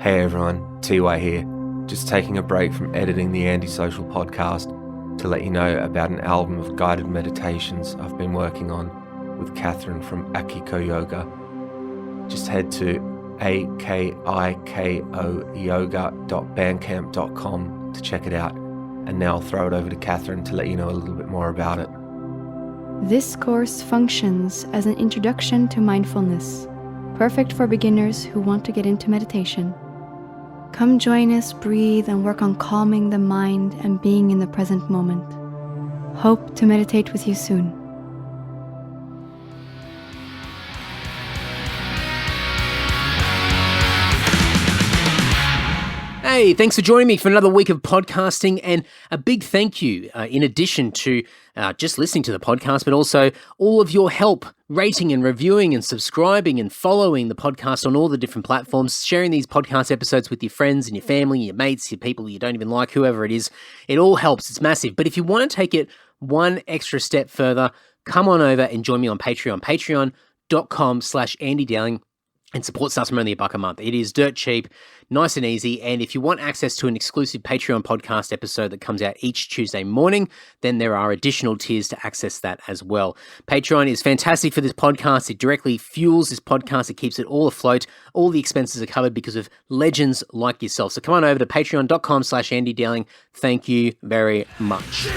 Hey everyone, TY here. Just taking a break from editing the Antisocial podcast to let you know about an album of guided meditations I've been working on with Catherine from Akiko Yoga. Just head to akikoyoga.bandcamp.com to check it out. And now I'll throw it over to Catherine to let you know a little bit more about it. This course functions as an introduction to mindfulness, perfect for beginners who want to get into meditation. Come join us, breathe, and work on calming the mind and being in the present moment. Hope to meditate with you soon. Hey, thanks for joining me for another week of podcasting, and a big thank you in addition to just listening to the podcast, but also all of your help rating and reviewing and subscribing and following the podcast on all the different platforms, sharing these podcast episodes with your friends and your family, your mates, your people you don't even like, whoever it is. It all helps. It's massive. But if you want to take it one extra step further, come on over and join me on Patreon, patreon.com/Andy Dowling. And support starts from only $1 a month. It is dirt cheap, nice and easy. And if you want access to an exclusive Patreon podcast episode that comes out each Tuesday morning, then there are additional tiers to access that as well. Patreon is fantastic for this podcast. It directly fuels this podcast. It keeps it all afloat. All the expenses are covered because of legends like yourself. So come on over to patreon.com/Andy Dowling. Thank you very much.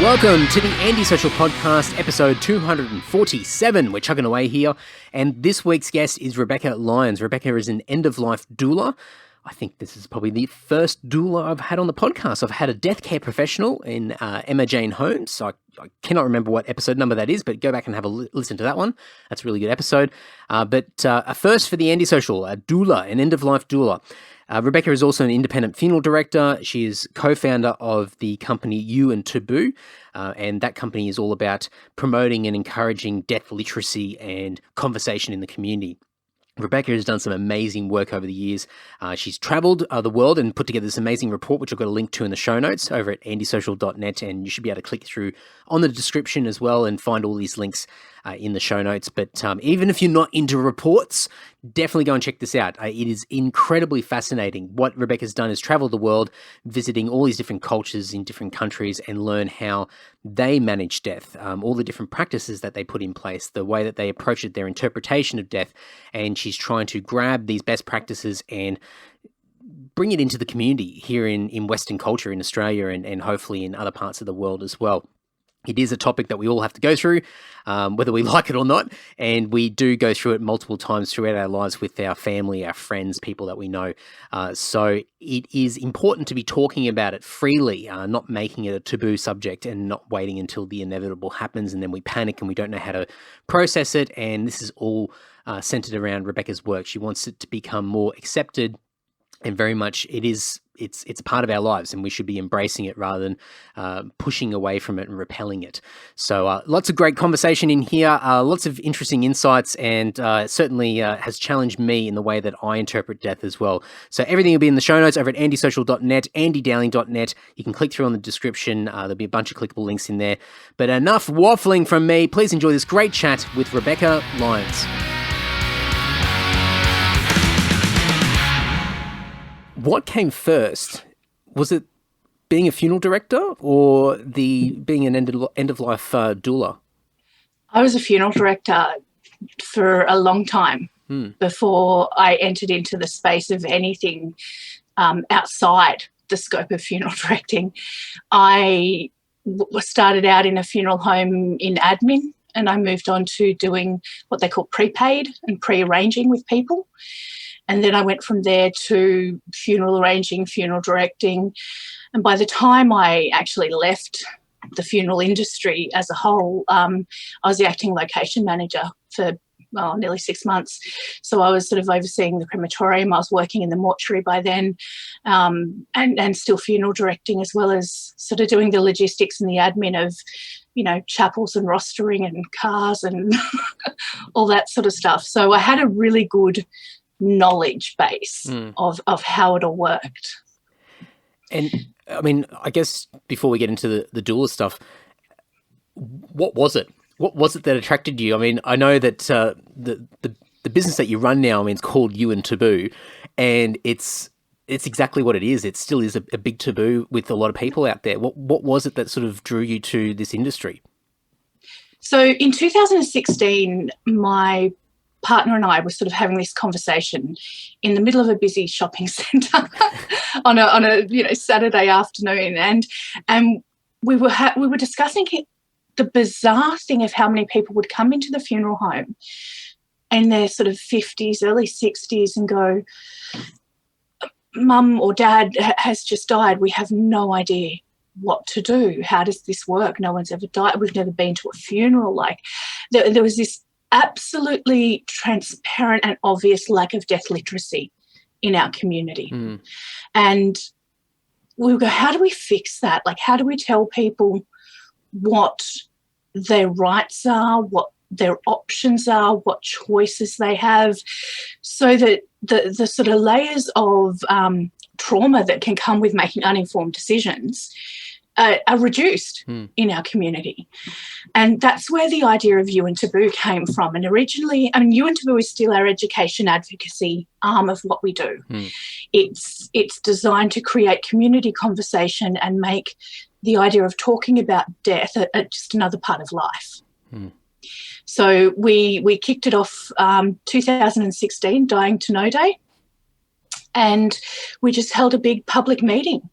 Welcome to the Antisocial Podcast, episode 247. We're chugging away here, and this week's guest is Rebecca Lyons. Rebecca is an end-of-life doula. I think this is probably the first doula I've had on the podcast. I've had a death care professional in Emma Jane Holmes. I cannot remember what episode number that is, but go back and have a listen to that one. That's a really good episode. But a first for the Antisocial, a doula, an end-of-life doula. Rebecca is also an independent funeral director. She is co-founder of the company You and Taboo, and that company is all about promoting and encouraging death literacy and conversation in the community. Rebecca has done some amazing work over the years. She's travelled the world and put together this amazing report, which I've got a link to in the show notes over at antisocial.net, and you should be able to click through on the description as well and find all these links in the show notes. But even if you're not into reports, definitely go and check this out. It is incredibly fascinating. What Rebecca's done is travel the world, visiting all these different cultures in different countries and learn how they manage death, all the different practices that they put in place, the way that they approach it, their interpretation of death. And she's trying to grab these best practices and bring it into the community here in Western culture in Australia and hopefully in other parts of the world as well. It is a topic that we all have to go through, whether we like it or not, and we do go through it multiple times throughout our lives with our family, our friends, people that we know. So it is important to be talking about it freely, not making it a taboo subject and not waiting until the inevitable happens and then we panic and we don't know how to process it. And this is all centered around Rebecca's work. She wants it to become more accepted, and very much it's a part of our lives, and we should be embracing it rather than pushing away from it and repelling it. So lots of great conversation in here, lots of interesting insights, and certainly has challenged me in the way that I interpret death as well. So everything will be in the show notes over at antisocial.net, andydowling.net. You can click through on the description. There'll be a bunch of clickable links in there. But enough waffling from me. Please enjoy this great chat with Rebecca Lyons. What came first? Was it being a funeral director or being an end-of-life doula? I was a funeral director for a long time before I entered into the space of anything outside the scope of funeral directing. I started out in a funeral home in admin, and I moved on to doing what they call prepaid and pre-arranging with people. And then I went from there to funeral arranging, funeral directing. And by the time I actually left the funeral industry as a whole, I was the acting location manager for nearly 6 months. So I was sort of overseeing the crematorium. I was working in the mortuary by then, and still funeral directing, as well as sort of doing the logistics and the admin of, chapels and rostering and cars and all that sort of stuff. So I had a really good knowledge base of how it all worked. And I mean, I guess before we get into the doula stuff, what was it? What was it that attracted you? I mean, I know that the business that you run now, I mean, it's called You and Taboo, and it's exactly what it is. It still is a big taboo with a lot of people out there. What was it that sort of drew you to this industry? So in 2016, my partner and I were sort of having this conversation in the middle of a busy shopping centre on a Saturday afternoon, and we were discussing the bizarre thing of how many people would come into the funeral home in their sort of 50s, early 60s, and go, Mum or Dad has just died. We have no idea what to do. How does this work? No one's ever died. We've never been to a funeral. Like there was this absolutely transparent and obvious lack of death literacy in our community. And we go, how do we fix that? Like, how do we tell people what their rights are, what their options are, what choices they have, so that the sort of layers of trauma that can come with making uninformed decisions are reduced in our community. And that's where the idea of You and Taboo came from. And originally, I mean, You and Taboo is still our education advocacy arm of what we do. It's designed to create community conversation and make the idea of talking about death just another part of life. So we kicked it off 2016, Dying to Know Day, and we just held a big public meeting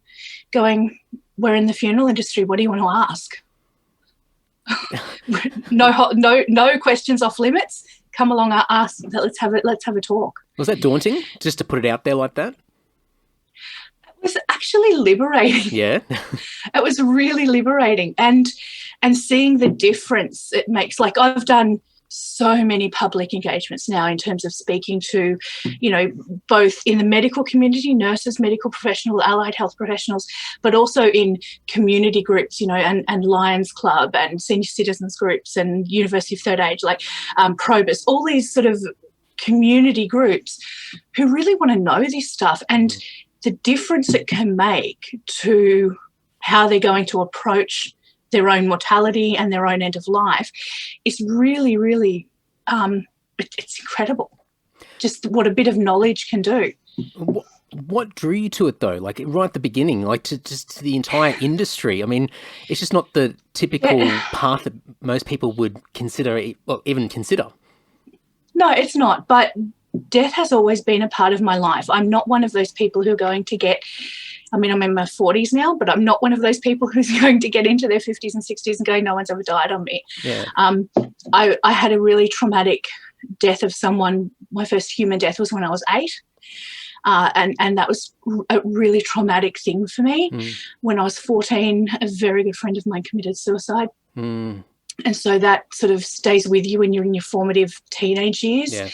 going, we're in the funeral industry, what do you want to ask? no questions off limits. Come along, ask, let's have a talk. Was that daunting, just to put it out there like that? It was actually liberating. Yeah. It was really liberating, and seeing the difference it makes. Like, I've done so many public engagements now in terms of speaking to, both in the medical community, nurses, medical professionals, allied health professionals, but also in community groups, and Lyons Club and senior citizens groups and University of Third Age, like Probus, all these sort of community groups who really want to know this stuff and the difference it can make to how they're going to approach their own mortality and their own end of life is really, really, it's incredible. Just what a bit of knowledge can do. What drew you to it though? Like right at the beginning, like to the entire industry. I mean, it's just not the typical path that most people would even consider. No, it's not. But death has always been a part of my life. I'm not one of those people who are going to get, I'm in my 40s now, but I'm not one of those people who's going to get into their 50s and 60s and go, no one's ever died on me. Yeah. I had a really traumatic death of someone. My first human death was when I was 8. And that was a really traumatic thing for me. When I was 14, a very good friend of mine committed suicide. And so that sort of stays with you when you're in your formative teenage years. Yeah.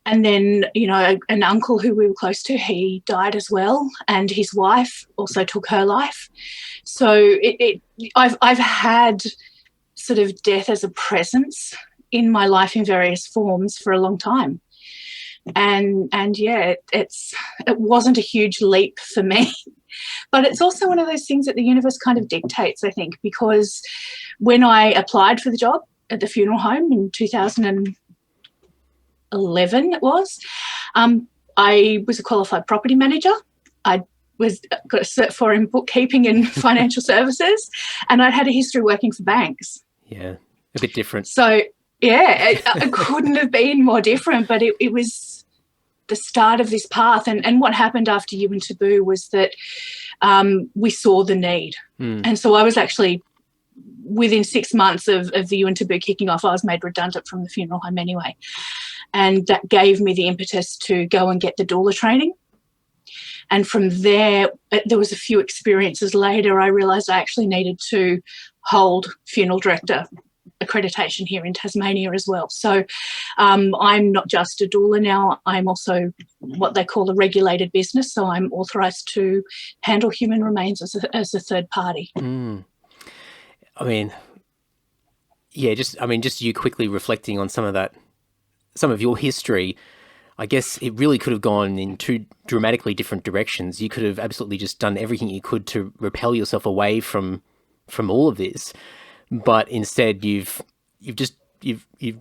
And then, an uncle who we were close to, he died as well, and his wife also took her life. So I've had sort of death as a presence in my life in various forms for a long time. And yeah, it wasn't a huge leap for me, but it's also one of those things that the universe kind of dictates, I think, because when I applied for the job at the funeral home in 2011 it was, I was a qualified property manager. I got a Cert 4 in bookkeeping and financial services, and I'd had a history working for banks. Yeah, a bit different. So yeah, it couldn't have been more different, but it was the start of this path. And what happened after You and Taboo was that we saw the need. And so I was actually, within 6 months of the You and Taboo kicking off, I was made redundant from the funeral home anyway. And that gave me the impetus to go and get the doula training. And from there was a few experiences later, I realised I actually needed to hold funeral director accreditation here in Tasmania as well. So I'm not just a doula now, I'm also what they call a regulated business, so I'm authorised to handle human remains as a third party. I mean, yeah, just you quickly reflecting on some of your history, I guess it really could have gone in two dramatically different directions. You could have absolutely just done everything you could to repel yourself away from all of this, but instead you've you've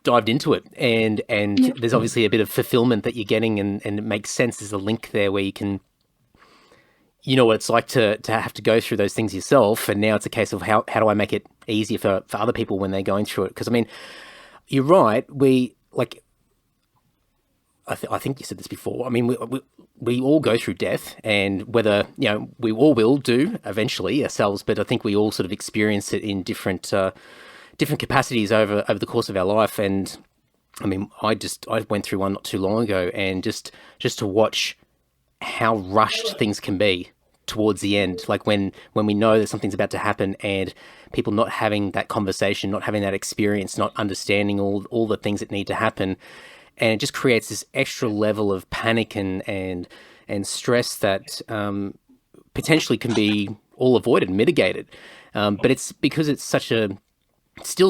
dived into it, and there's obviously a bit of fulfillment that you're getting, and it makes sense. There's a link there where you can, you know what it's like to have to go through those things yourself, and now it's a case of how do I make it easier for other people when they're going through it? Because I mean, you're right. I think you said this before. I mean, we all go through death, and whether, you know, we all will do eventually ourselves, but I think we all sort of experience it in different capacities over the course of our life. And I mean, I went through one not too long ago, and just to watch how rushed things can be towards the end, like when we know that something's about to happen, and people not having that conversation, not having that experience, not understanding all the things that need to happen. And it just creates this extra level of panic and stress that potentially can be all avoided and mitigated. But it's because it's still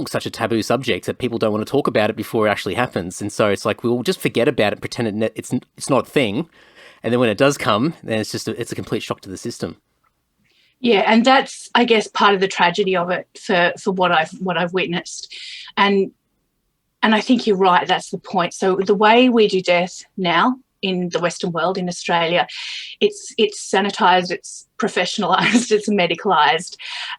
such a taboo subject that people don't want to talk about it before it actually happens. And so it's like we'll just forget about it, pretend it's not a thing. And then when it does come, then it's a complete shock to the system. Yeah, and that's, I guess, part of the tragedy of it for what I've witnessed. And I think you're right, that's the point. So the way we do death now in the Western world, in Australia, it's sanitised, it's professionalised, it's medicalised,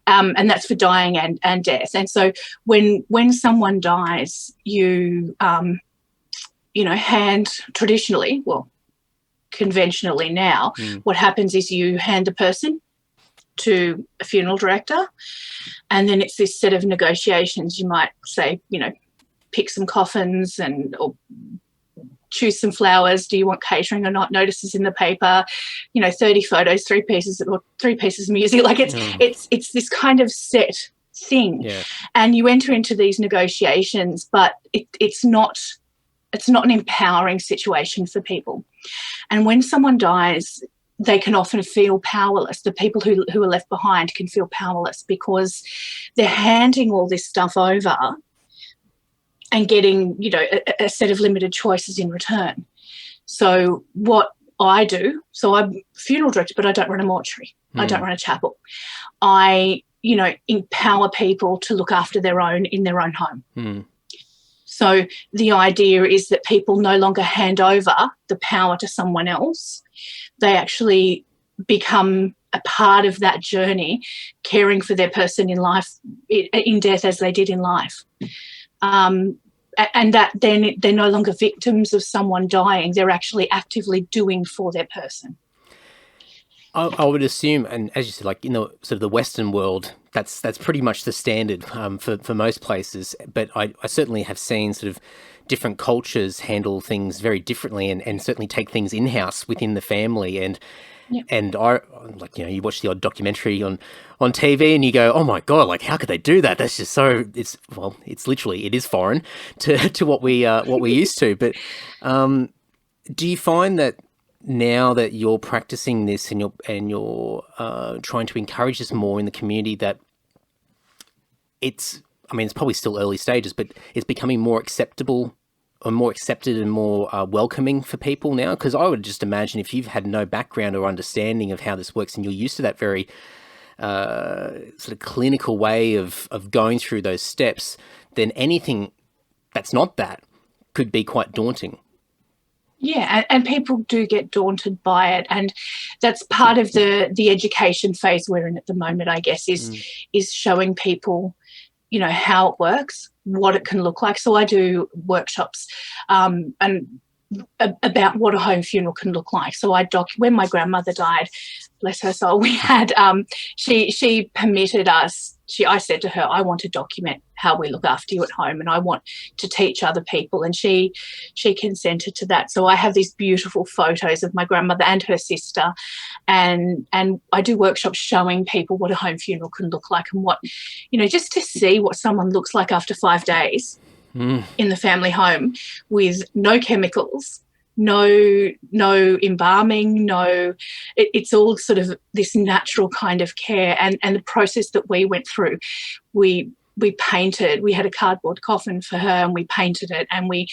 and that's for dying and death. And so when someone dies, you hand traditionally, well, conventionally now, what happens is you hand the person to a funeral director, and then it's this set of negotiations. You might say, you know, pick some coffins or choose some flowers. Do you want catering or not? Notices in the paper, 30 photos, three pieces of music. Like it's this kind of set thing. Yeah. And you enter into these negotiations, but it's not an empowering situation for people. And when someone dies, they can often feel powerless. The people who are left behind can feel powerless because they're handing all this stuff over and getting, a set of limited choices in return. So what I do, so I'm funeral director, but I don't run a mortuary. I don't run a chapel. I, empower people to look after their own in their own home. So the idea is that people no longer hand over the power to someone else. They actually become a part of that journey, caring for their person in life, in death as they did in life. And that then they're no longer victims of someone dying. They're actually actively doing for their person. I would assume, and as you said, like, sort of the Western world, that's pretty much the standard for most places. But I certainly have seen sort of different cultures handle things very differently, and certainly take things in-house within the family. And I, like, you watch the odd documentary on TV and you go, oh my God, like, how could they do that? That's just so, it is foreign to what we're used to. But do you find that now that you're practicing this and you're trying to encourage this more in the community, that it's probably still early stages, but it's becoming more acceptable or more accepted and more welcoming for people now? Because I would just imagine if you've had no background or understanding of how this works and you're used to that very sort of clinical way of going through those steps, then anything that's not that could be quite daunting. Yeah, and people do get daunted by it, and that's part of the education phase we're in at the moment, I guess, is showing people, how it works, what it can look like. So I do workshops and about what a home funeral can look like. So when my grandmother died, bless her soul, we had she permitted us. I said to her, I want to document how we look after you at home, and I want to teach other people. And she consented to that. So I have these beautiful photos of my grandmother and her sister, and I do workshops showing people what a home funeral can look like, and what, just to see what someone looks like after 5 days in the family home with no chemicals, no embalming, it's all sort of this natural kind of care. And the process that we went through, we painted, we had a cardboard coffin for her and we painted it, and we,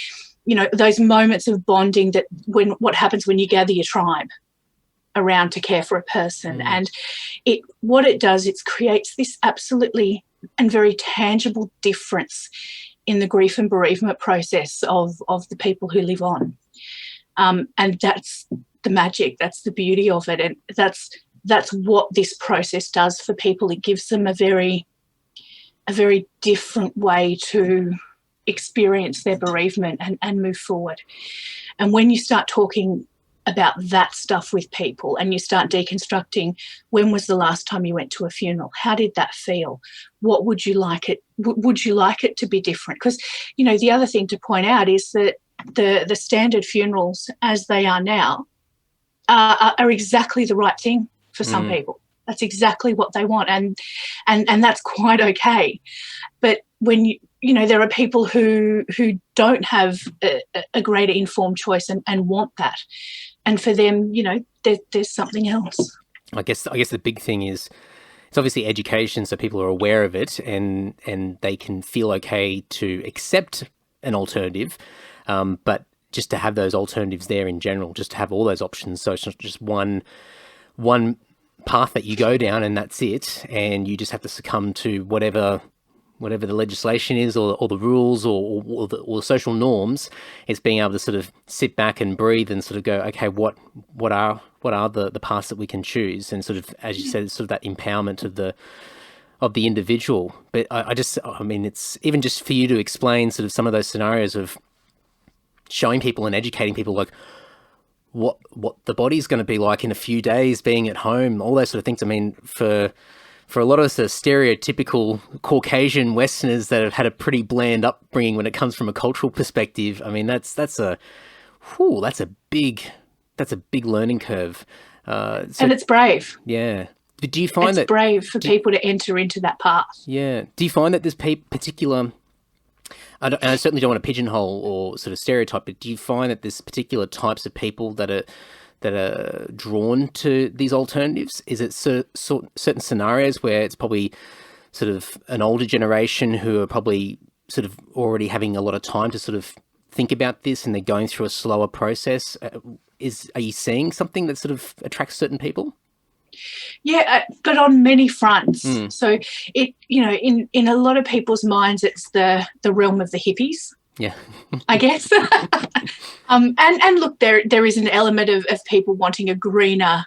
those moments of bonding that what happens when you gather your tribe around to care for a person. And what it does, it creates this absolutely and very tangible difference in the grief and bereavement process of the people who live on. And that's the magic, that's the beauty of it. And that's what this process does for people. It gives them a very different way to experience their bereavement and move forward. And when you start talking about that stuff with people and you start deconstructing, when was the last time you went to a funeral? How did that feel? What would you like it? Would you like it to be different? Because, you know, the other thing to point out is that the standard funerals as they are now are exactly the right thing for some people. That's exactly what they want, and that's quite okay. But when you know, there are people who don't have a greater informed choice and want that, and for them, you know, there's something else. I guess the big thing is it's obviously education, so people are aware of it and they can feel okay to accept an alternative, but just to have those alternatives there in general, just to have all those options, so it's not just one path that you go down and that's it, and you just have to succumb to whatever the legislation is or the rules or the social norms. It's being able to sort of sit back and breathe and sort of go, okay, what are the paths that we can choose, and sort of, as you said, sort of that empowerment of the individual. But I mean, it's even just for you to explain sort of some of those scenarios of showing people and educating people, like what the body's going to be like in a few days, being at home, all those sort of things. I mean, for a lot of us, the stereotypical Caucasian Westerners that have had a pretty bland upbringing when it comes from a cultural perspective, I mean, that's a big learning curve. And it's brave. Yeah. But do you find it's brave for people to enter into that path? Yeah. Do you find that there's particular, and I certainly don't want to pigeonhole or sort of stereotype, but do you find that there's particular types of people that are drawn to these alternatives? Is it certain scenarios where it's probably sort of an older generation who are probably sort of already having a lot of time to sort of think about this and they're going through a slower process? Are you seeing something that sort of attracts certain people? Yeah, but on many fronts. So it, you know, in a lot of people's minds, it's the realm of the hippies. Yeah, I guess. And look, there is an element of people wanting a greener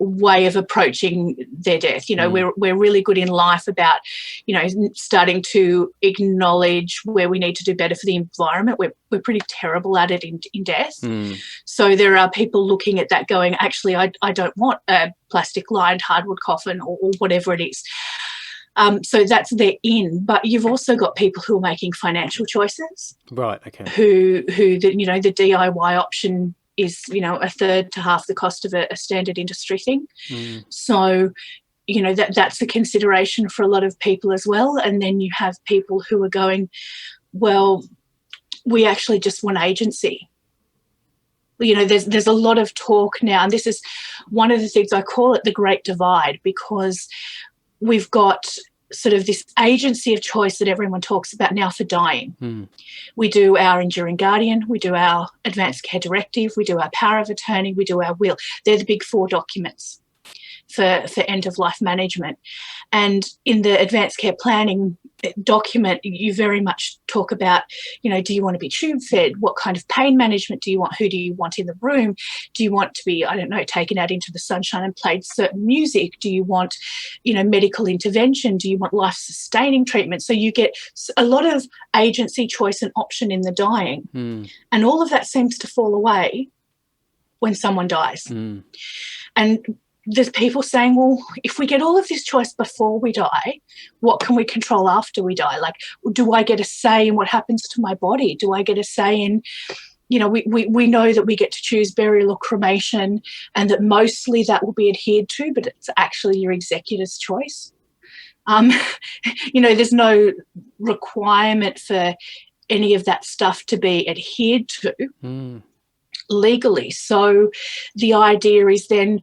way of approaching their death. You know, we're really good in life about, you know, starting to acknowledge where we need to do better for the environment. We're pretty terrible at it in death. So there are people looking at that going, actually, I don't want a plastic lined hardwood coffin or whatever it is. So that's their in, but you've also got people who are making financial choices. Right, okay. Who you know, the DIY option is, you know, a third to half the cost of a standard industry thing. So, you know, that's a consideration for a lot of people as well. And then you have people who are going, well, we actually just want agency. You know, there's a lot of talk now, and this is one of the things, I call it the Great Divide, because we've got sort of this agency of choice that everyone talks about now for dying. We do our enduring guardian, we do our advanced care directive, we do our power of attorney, we do our will. They're the big four documents for end-of-life management. And in the advanced care planning document, you very much talk about, you know, do you want to be tube fed? What kind of pain management do you want? Who do you want in the room? Do you want to be, I don't know, taken out into the sunshine and played certain music? Do you want, you know, medical intervention? Do you want life-sustaining treatment? So you get a lot of agency, choice and option in the dying. And all of that seems to fall away when someone dies. And there's people saying, well, if we get all of this choice before we die, what can we control after we die? Like, do I get a say in what happens to my body? Do I get a say in, you know, we know that we get to choose burial or cremation, and that mostly that will be adhered to, but it's actually your executor's choice. You know, there's no requirement for any of that stuff to be adhered to legally. So the idea is then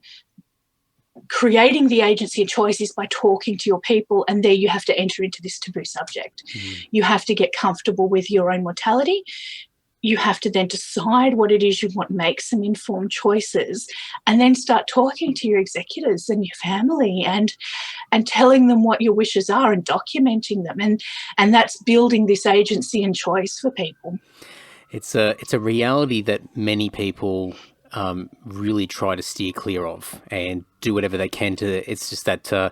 creating the agency of choice is by talking to your people, and there you have to enter into this taboo subject. You have to get comfortable with your own mortality. you have to then decide what it is you want, make some informed choices, and then start talking to your executors and your family and telling them what your wishes are and documenting them. And that's building this agency and choice for people. It's a reality that many people really try to steer clear of and do whatever they can to. It's just that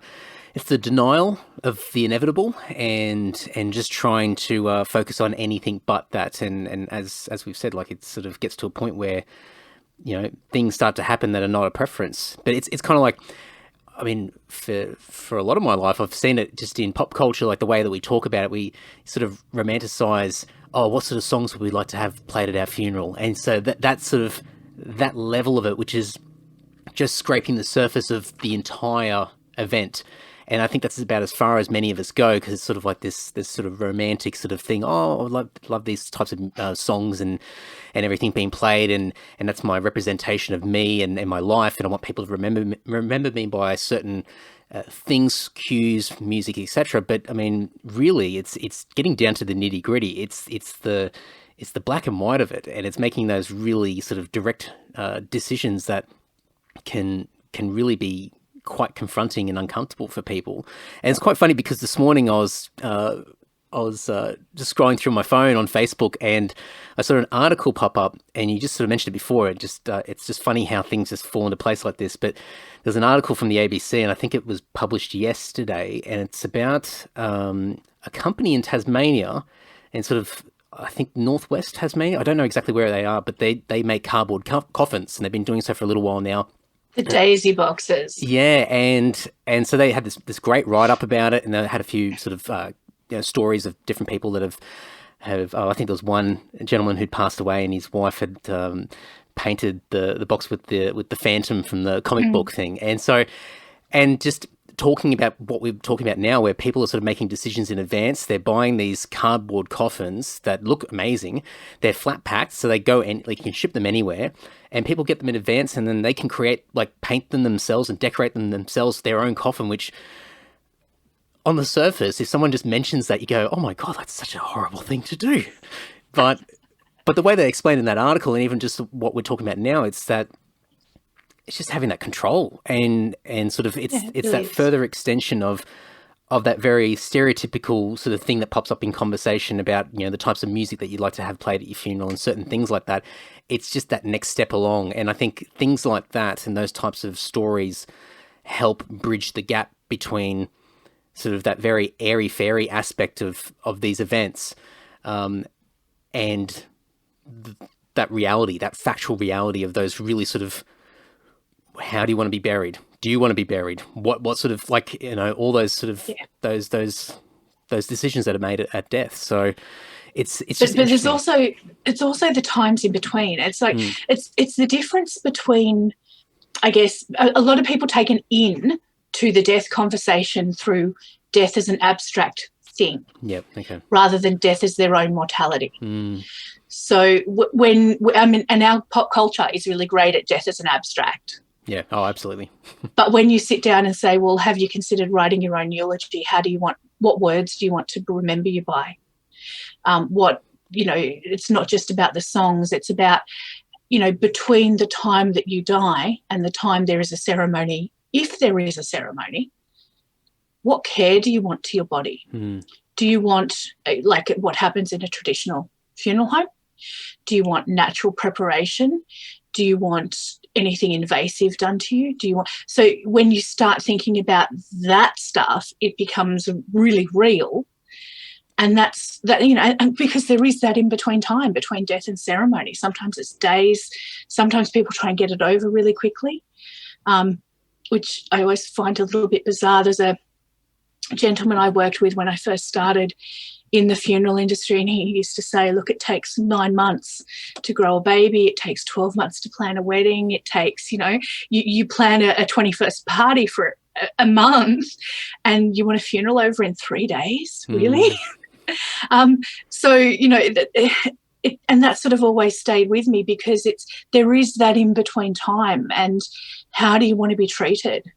it's the denial of the inevitable and just trying to focus on anything but that. And as we've said, like, it sort of gets to a point where, you know, things start to happen that are not a preference. But it's kind of like, I mean, for a lot of my life, I've seen it just in pop culture, like the way that we talk about it, we sort of romanticize, oh, what sort of songs would we like to have played at our funeral? And so that sort of, that level of it, which is just scraping the surface of the entire event. And I think that's about as far as many of us go, because it's sort of like this sort of romantic sort of thing. Oh, I love these types of songs and everything being played, and that's my representation of me and my life, and I want people to remember me by certain things, cues, music, etc. But I mean, really, it's getting down to the nitty gritty. It's the black and white of it, and it's making those really sort of direct decisions that can really be quite confronting and uncomfortable for people. And it's quite funny because this morning I was just scrolling through my phone on Facebook, and I saw an article pop up, and you just sort of mentioned it before. It's just funny how things just fall into place like this. But there's an article from the ABC, and I think it was published yesterday, and it's about a company in Tasmania, and sort of, I think, northwest Tasmania. I don't know exactly where they are, but they make cardboard coffins, and they've been doing so for a little while now. The daisy boxes. Yeah, and so they had this great write-up about it, and they had a few sort of stories of different people that have I think there was one gentleman who'd passed away, and his wife had painted the box with the Phantom from the comic book thing. And so, and just talking about what we're talking about now, where people are sort of making decisions in advance. They're buying these cardboard coffins that look amazing. They're flat packed, so they go and you can ship them anywhere, and people get them in advance, and then they can paint them themselves and decorate them themselves, their own coffin, which on the surface, if someone just mentions that, you go, oh my God, that's such a horrible thing to do. But the way they explain in that article, and even just what we're talking about now, it's that it's just having that control, and sort of it's that further extension of that very stereotypical sort of thing that pops up in conversation about, you know, the types of music that you'd like to have played at your funeral and certain things like that. It's just that next step along. And I think things like that and those types of stories help bridge the gap between sort of that very airy-fairy aspect of these events and that reality, that factual reality of those really sort of, how do you want to be buried? Do you want to be buried? What sort of, like, you know, all those sort of those decisions that are made at death. So it's just. But there's also the times in between. It's like it's the difference between, I guess, a lot of people take an in to the death conversation through death as an abstract thing. Yep. Okay. Rather than death as their own mortality. So and our pop culture is really great at death as an abstract. Yeah. Oh, absolutely. But when you sit down and say, well, have you considered writing your own eulogy? What words do you want to remember you by? It's not just about the songs. It's about, you know, between the time that you die and the time there is a ceremony, if there is a ceremony, what care do you want to your body? Do you want, like what happens in a traditional funeral home? Do you want natural preparation? Do you want anything invasive done to you? So when you start thinking about that stuff, it becomes really real. And that's that, you know, and because there is that in between time between death and ceremony. Sometimes it's days. Sometimes people try and get it over really quickly, which I always find a little bit bizarre. There's a gentleman I worked with when I first started in the funeral industry, and he used to say, look, it takes 9 months to grow a baby. It takes 12 months to plan a wedding. It takes, you know, you plan a 21st party for a month, and you want a funeral over in 3 days, really? So, you know, and that sort of always stayed with me, because there is that in between time, and how do you want to be treated?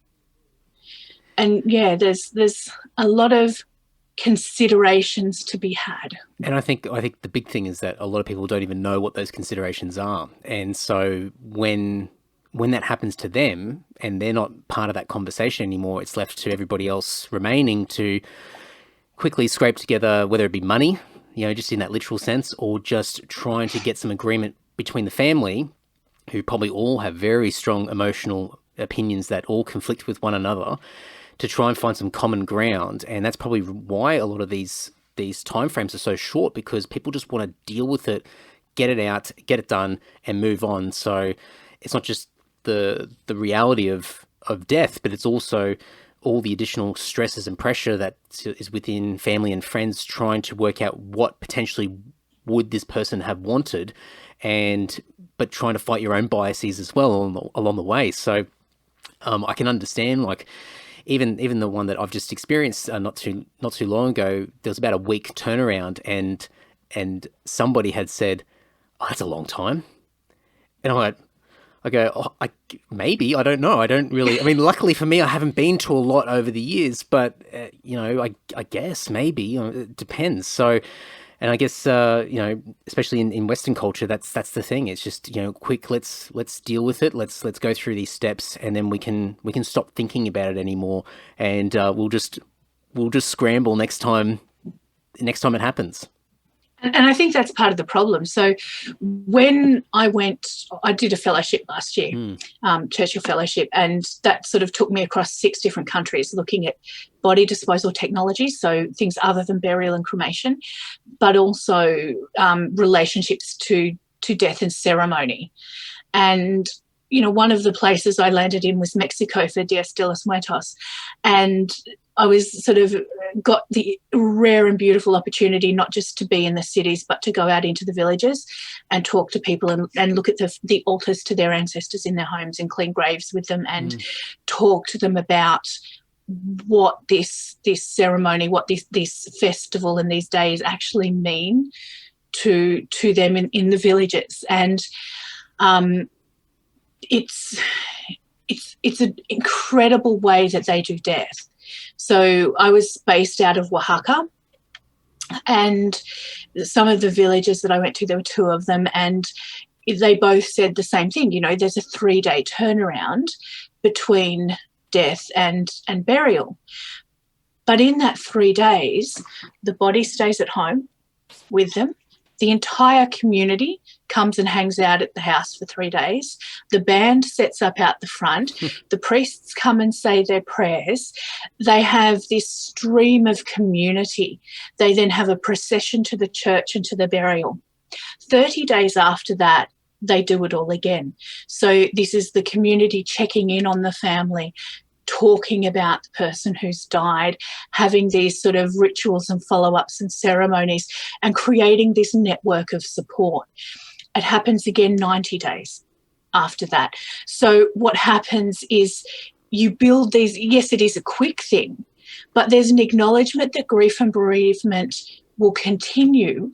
And yeah, there's a lot of considerations to be had. And I think the big thing is that a lot of people don't even know what those considerations are. And so when that happens to them and they're not part of that conversation anymore, it's left to everybody else remaining to quickly scrape together, whether it be money, just in that literal sense, or just trying to get some agreement between the family, who probably all have very strong emotional opinions that all conflict with one another, to try and find some common ground. And that's probably why a lot of these timeframes are so short, because people just want to deal with it, get it out, get it done, and move on. So it's not just the reality of death, but it's also all the additional stresses and pressure that is within family and friends trying to work out what potentially would this person have wanted, but trying to fight your own biases as well along the way. So I can understand, like, even the one that I've just experienced not too long ago, there was about a week turnaround, and somebody had said, "Oh, that's a long time," and I go, maybe, I don't know. I don't really, luckily for me, I haven't been to a lot over the years, but, I guess maybe, it depends. So, and I guess, especially in Western culture, that's the thing. It's just, quick, let's deal with it. Let's go through these steps, and then we can stop thinking about it anymore. And we'll just scramble next time it happens. And I think that's part of the problem. So when I did a fellowship last year, Churchill Fellowship, and that sort of took me across 6 different countries looking at body disposal technologies, so things other than burial and cremation, but also relationships to death and ceremony. And, one of the places I landed in was Mexico for Dias de los Muertos. And I was sort of got the rare and beautiful opportunity not just to be in the cities, but to go out into the villages and talk to people and look at the altars to their ancestors in their homes and clean graves with them and talk to them about what this ceremony, what this festival and these days actually mean to them in the villages. And it's an incredible way that they do death. So I was based out of Oaxaca, and some of the villages that I went to, there were 2 of them, and they both said the same thing. There's a 3-day turnaround between death and burial. But in that 3 days, the body stays at home with them. The entire community comes and hangs out at the house for 3 days. The band sets up out the front. The priests come and say their prayers. They have this stream of community. They then have a procession to the church and to the burial. 30 days after that, they do it all again. So this is the community checking in on the family, talking about the person who's died, having these sort of rituals and follow-ups and ceremonies, and creating this network of support. It happens again 90 days after that. So what happens is you build these, yes, it is a quick thing, but there's an acknowledgement that grief and bereavement will continue,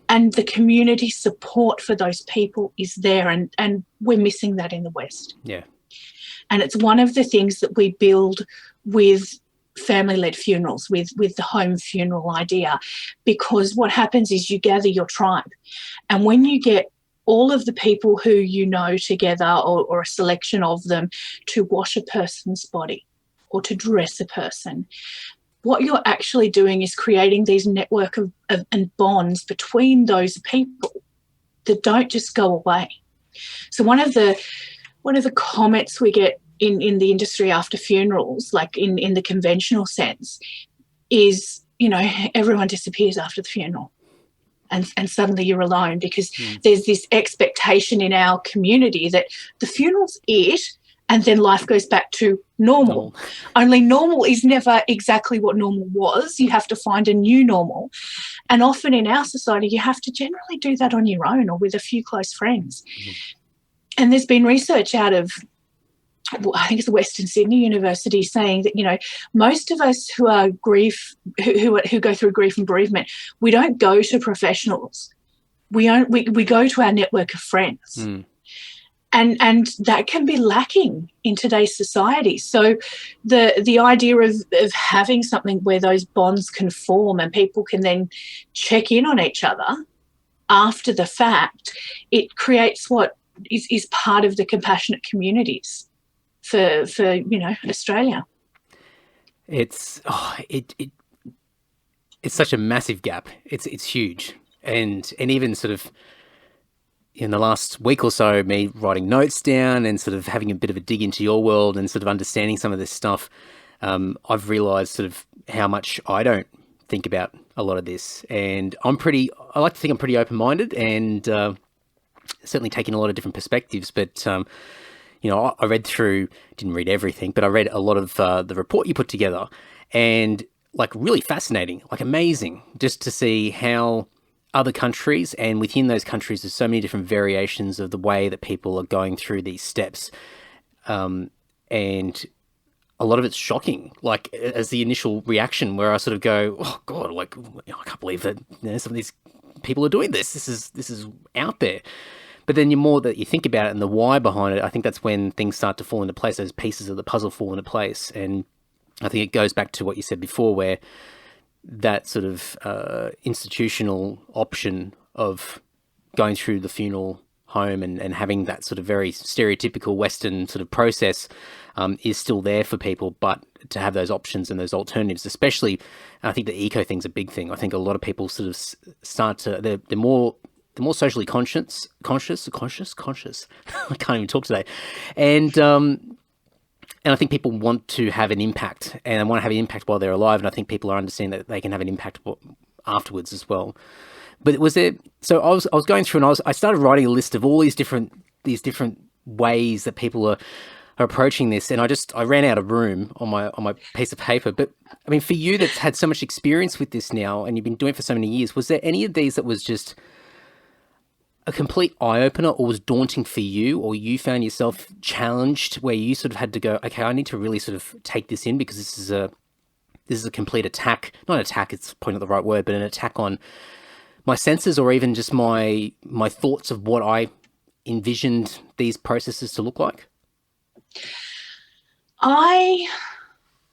and the community support for those people is there, and we're missing that in the West. Yeah. And it's one of the things that we build with family-led funerals, with the home funeral idea, because what happens is you gather your tribe, and when you get all of the people who you know together, or a selection of them, to wash a person's body or to dress a person, what you're actually doing is creating these network of and bonds between those people that don't just go away. So one of the comments we get in the industry after funerals, like in the conventional sense, is, everyone disappears after the funeral. And suddenly you're alone, because there's this expectation in our community that the funeral's it, and then life goes back to normal. Only normal is never exactly what normal was. You have to find a new normal. And often in our society, you have to generally do that on your own or with a few close friends. And there's been research out of, I think it's Western Sydney University, saying that, most of us who are who go through grief and bereavement, we don't go to professionals. We go to our network of friends. And that can be lacking in today's society. So the idea of having something where those bonds can form and people can then check in on each other after the fact, it creates what is part of the compassionate communities for Australia. It's such a massive gap. It's huge, and even sort of in the last week or so, me writing notes down and sort of having a bit of a dig into your world and sort of understanding some of this stuff, I've realised sort of how much I don't think about a lot of this. And I like to think I'm pretty open-minded and certainly taking a lot of different perspectives. But, I read through, didn't read everything, but I read a lot of the report you put together, and like really fascinating, like amazing, just to see how other countries, and within those countries there's so many different variations of the way that people are going through these steps, and a lot of it's shocking, like as the initial reaction, where I sort of go, oh god, like I can't believe that some of these people are doing this. This is out there. But then the more that you think about it and the why behind it, I think that's when things start to fall into place, those pieces of the puzzle fall into place. And I think it goes back to what you said before, where that sort of institutional option of going through the funeral home and having that sort of very stereotypical Western sort of process is still there for people, but to have those options and those alternatives, especially, I think the eco thing's a big thing. I think a lot of people sort of start to, they're more socially conscious. I can't even talk today. And I think people want to have an impact, and they want to have an impact while they're alive. And I think people are understanding that they can have an impact afterwards as well. But was there? So I was going through, and I started writing a list of all these different ways that people are approaching this, and I ran out of room on my piece of paper. But I mean, for you that's had so much experience with this now, and you've been doing it for so many years, was there any of these that was just a complete eye-opener, or was daunting for you, or you found yourself challenged where you sort of had to go, okay, I need to really sort of take this in, because this is a complete attack, not an attack, it's probably not the right word, but an attack on my senses, or even just my thoughts of what I envisioned these processes to look like?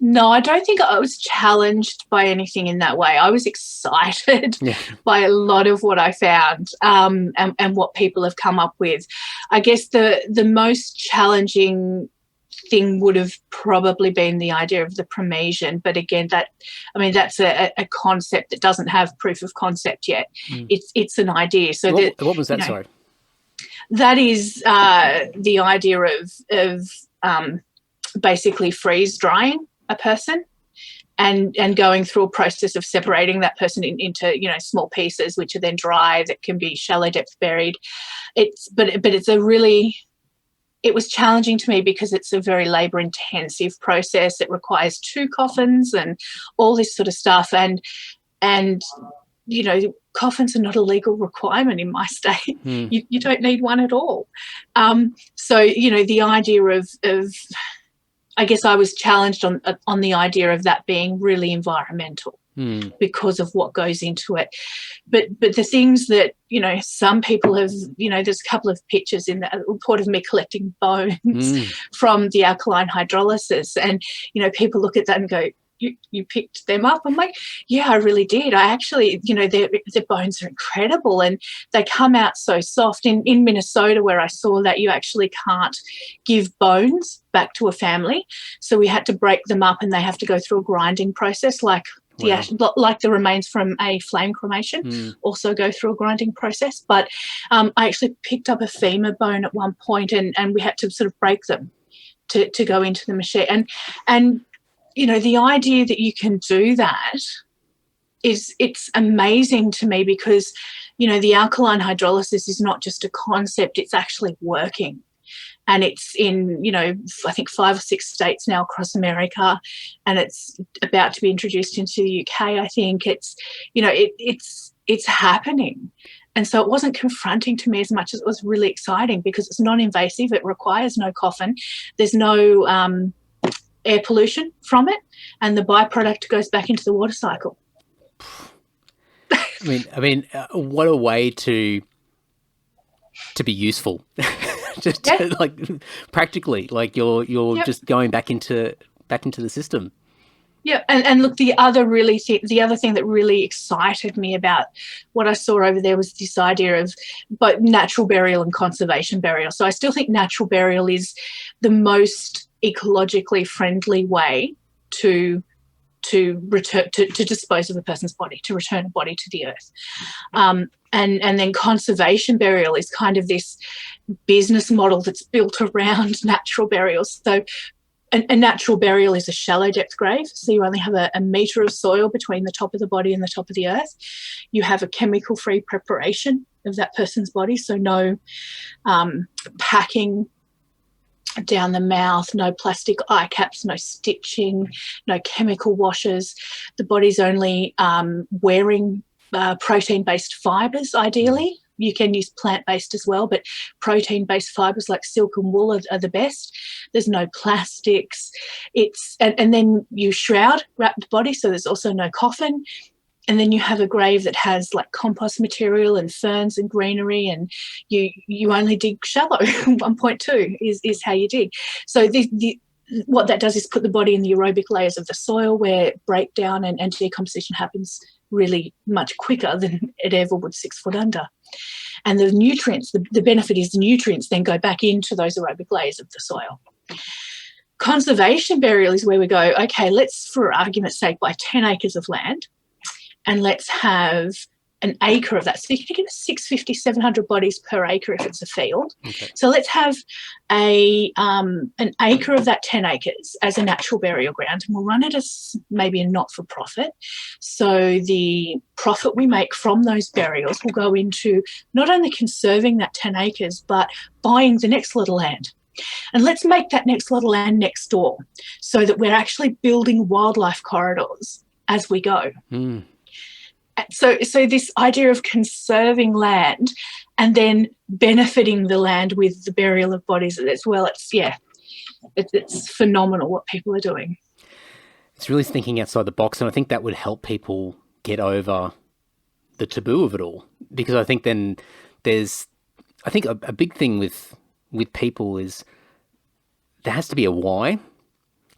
No, I don't think I was challenged by anything in that way. I was excited by a lot of what I found and what people have come up with. I guess the most challenging thing would have probably been the idea of the cremation. But again, that's a concept that doesn't have proof of concept yet. It's an idea. So what was that? Sorry. That is the idea of basically freeze drying a person and going through a process of separating that person into small pieces, which are then dry, that can be shallow depth buried. It was challenging to me because it's a very labour intensive process. It requires 2 coffins and all this sort of stuff, and coffins are not a legal requirement in my state. You don't need one at all. So the idea of I guess I was challenged on the idea of that being really environmental because of what goes into it. But the things that, some people have, there's a couple of pictures in the report of me collecting bones from the alkaline hydrolysis, and, people look at that and go, you picked them up? I'm like, yeah, I really did. I actually, their bones are incredible, and they come out so soft. In Minnesota, where I saw that, you actually can't give bones back to a family. So we had to break them up, and they have to go through a grinding process, like like the remains from a flame cremation also go through a grinding process. But I actually picked up a femur bone at one point, and we had to sort of break them to go into the machine. And the idea that you can do that it's amazing to me, because, the alkaline hydrolysis is not just a concept, it's actually working. And it's in, I think 5 or 6 states now across America, and it's about to be introduced into the UK, I think. It's happening. And so it wasn't confronting to me as much as it was really exciting, because it's non-invasive, it requires no coffin, there's no air pollution from it, and the byproduct goes back into the water cycle. I mean, what a way to be useful just like practically, like you're just going back into the system. Yeah, and look, the other thing that really excited me about what I saw over there was this idea of both natural burial and conservation burial. So I still think natural burial is the most ecologically friendly way to return to dispose of a person's body, to return a body to the earth. And then conservation burial is kind of this business model that's built around natural burials. So a natural burial is a shallow depth grave, so you only have a metre of soil between the top of the body and the top of the earth. You have a chemical-free preparation of that person's body, so no packing down the mouth, no plastic eye caps, no stitching, no chemical washes. The body's only wearing protein-based fibres, ideally. You can use plant-based as well, but protein-based fibres like silk and wool are the best. There's no plastics. And then you wrap the body, so there's also no coffin. And then you have a grave that has like compost material and ferns and greenery, and you only dig shallow. 1.2 is how you dig. So what that does is put the body in the aerobic layers of the soil, where breakdown and decomposition happens really much quicker than it ever would 6 foot under. And the nutrients, the benefit is the nutrients then go back into those aerobic layers of the soil. Conservation burial is where we go, okay, let's, for argument's sake, buy 10 acres of land and let's have an acre of that. So you can get 650, 700 bodies per acre if it's a field. Okay. So let's have an acre of that 10 acres as a natural burial ground, and we'll run it as maybe a not-for-profit. So the profit we make from those burials will go into not only conserving that 10 acres, but buying the next lot of land. And let's make that next lot of land next door so that we're actually building wildlife corridors as we go. Mm. So this idea of conserving land and then benefiting the land with the burial of bodies as well, it's phenomenal what people are doing. It's really thinking outside the box, and I think that would help people get over the taboo of it all. Because I think then a big thing with people is there has to be a why.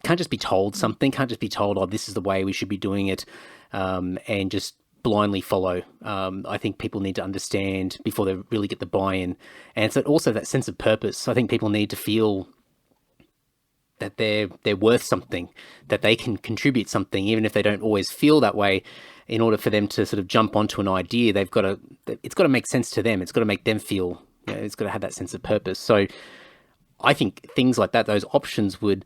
Can't just be told something, can't just be told, oh, this is the way we should be doing it, and just blindly follow. I think people need to understand before they really get the buy-in. And so also that sense of purpose. I think people need to feel that they're worth something, that they can contribute something, even if they don't always feel that way. In order for them to sort of jump onto an idea, it's got to make sense to them. It's got to make them feel, it's got to have that sense of purpose. So I think things like that, those options would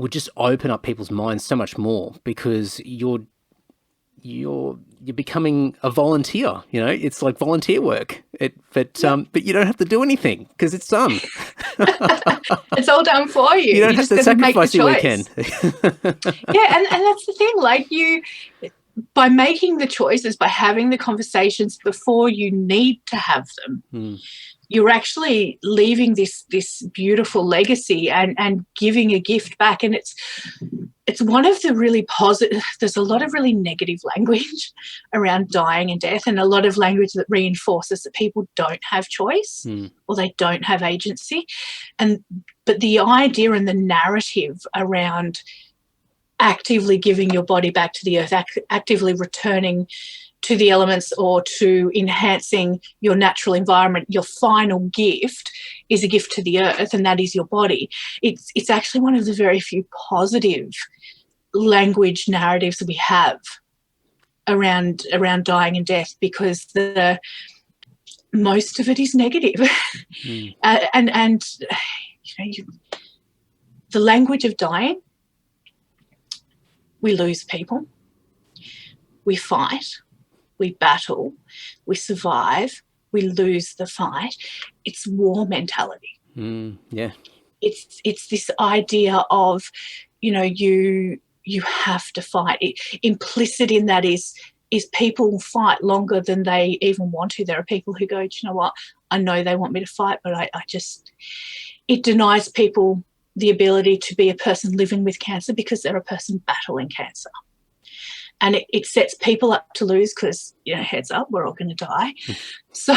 just open up people's minds so much more, because you're becoming a volunteer. It's like volunteer work. But you don't have to do anything because it's done. It's all done for you. You don't have to sacrifice your weekend. Yeah, and that's the thing. Like by making the choices, by having the conversations before you need to have them, you're actually leaving this beautiful legacy and giving a gift back. And it's one of the really positive. There's a lot of really negative language around dying and death, and a lot of language that reinforces that people don't have choice or they don't have agency. But the idea and the narrative around actively giving your body back to the earth, actively returning to the elements or to enhancing your natural environment, your final gift is a gift to the earth, and that is your body. It's actually one of the very few positive language narratives that we have around dying and death, because most of it is negative. And the language of dying, we lose people, we fight, we battle, we survive, we lose the fight. It's war mentality. Yeah. It's this idea of, you have to fight. Implicit in that is people fight longer than they even want to. There are people who go, you know what, I know they want me to fight, but it denies people the ability to be a person living with cancer because they're a person battling cancer. And it sets people up to lose because, heads up, we're all going to die. So,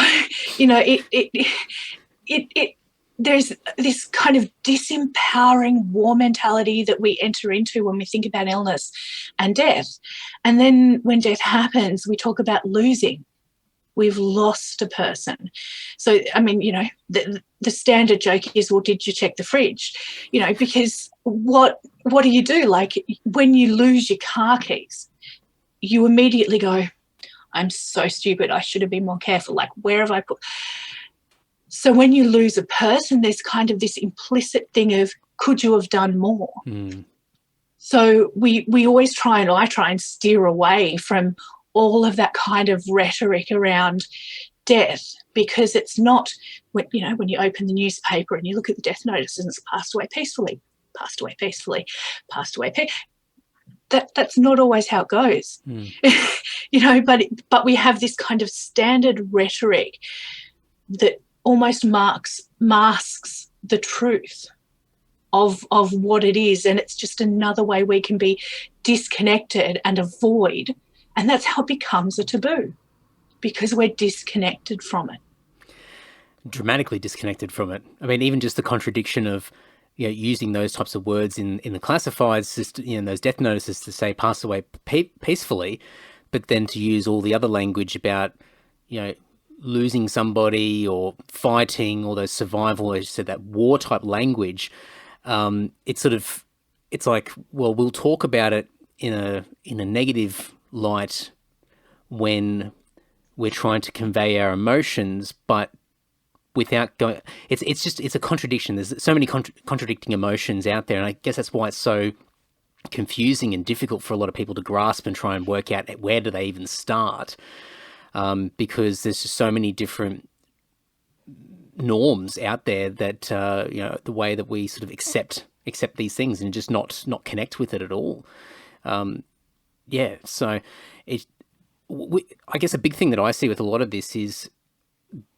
there's this kind of disempowering war mentality that we enter into when we think about illness and death. And then when death happens, we talk about losing. We've lost a person. So, I mean, you know, the standard joke is, well, did you check the fridge? You know, because what do you do? Like, when you lose your car keys, you immediately go, I'm so stupid. I should have been more careful. Like, where have I put? So when you lose a person, there's kind of this implicit thing of, could you have done more? So we always try, and I try and steer away from all of that kind of rhetoric around death, because it's not, when you open the newspaper and you look at the death notice and it's passed away peacefully, passed away peacefully, passed away that's not always how it goes. You know, but we have this kind of standard rhetoric that almost masks the truth of what it is, and it's just another way we can be disconnected and avoid, and that's how it becomes a taboo, because we're disconnected from it. Dramatically disconnected from it. I mean, even just the contradiction of, you know, using those types of words in the classifieds, you know, those death notices to say pass away peacefully, but then to use all the other language about, you know, losing somebody or fighting, all those survival, as you said, that war type language. It's like, well, we'll talk about it in a negative light when we're trying to convey our emotions, but without going, it's a contradiction. There's so many contradicting emotions out there, and I guess that's why it's so confusing and difficult for a lot of people to grasp and try and work out where do they even start, because there's just so many different norms out there that you know, the way that we sort of accept these things and just not connect with it at all. Yeah, so I guess a big thing that I see with a lot of this is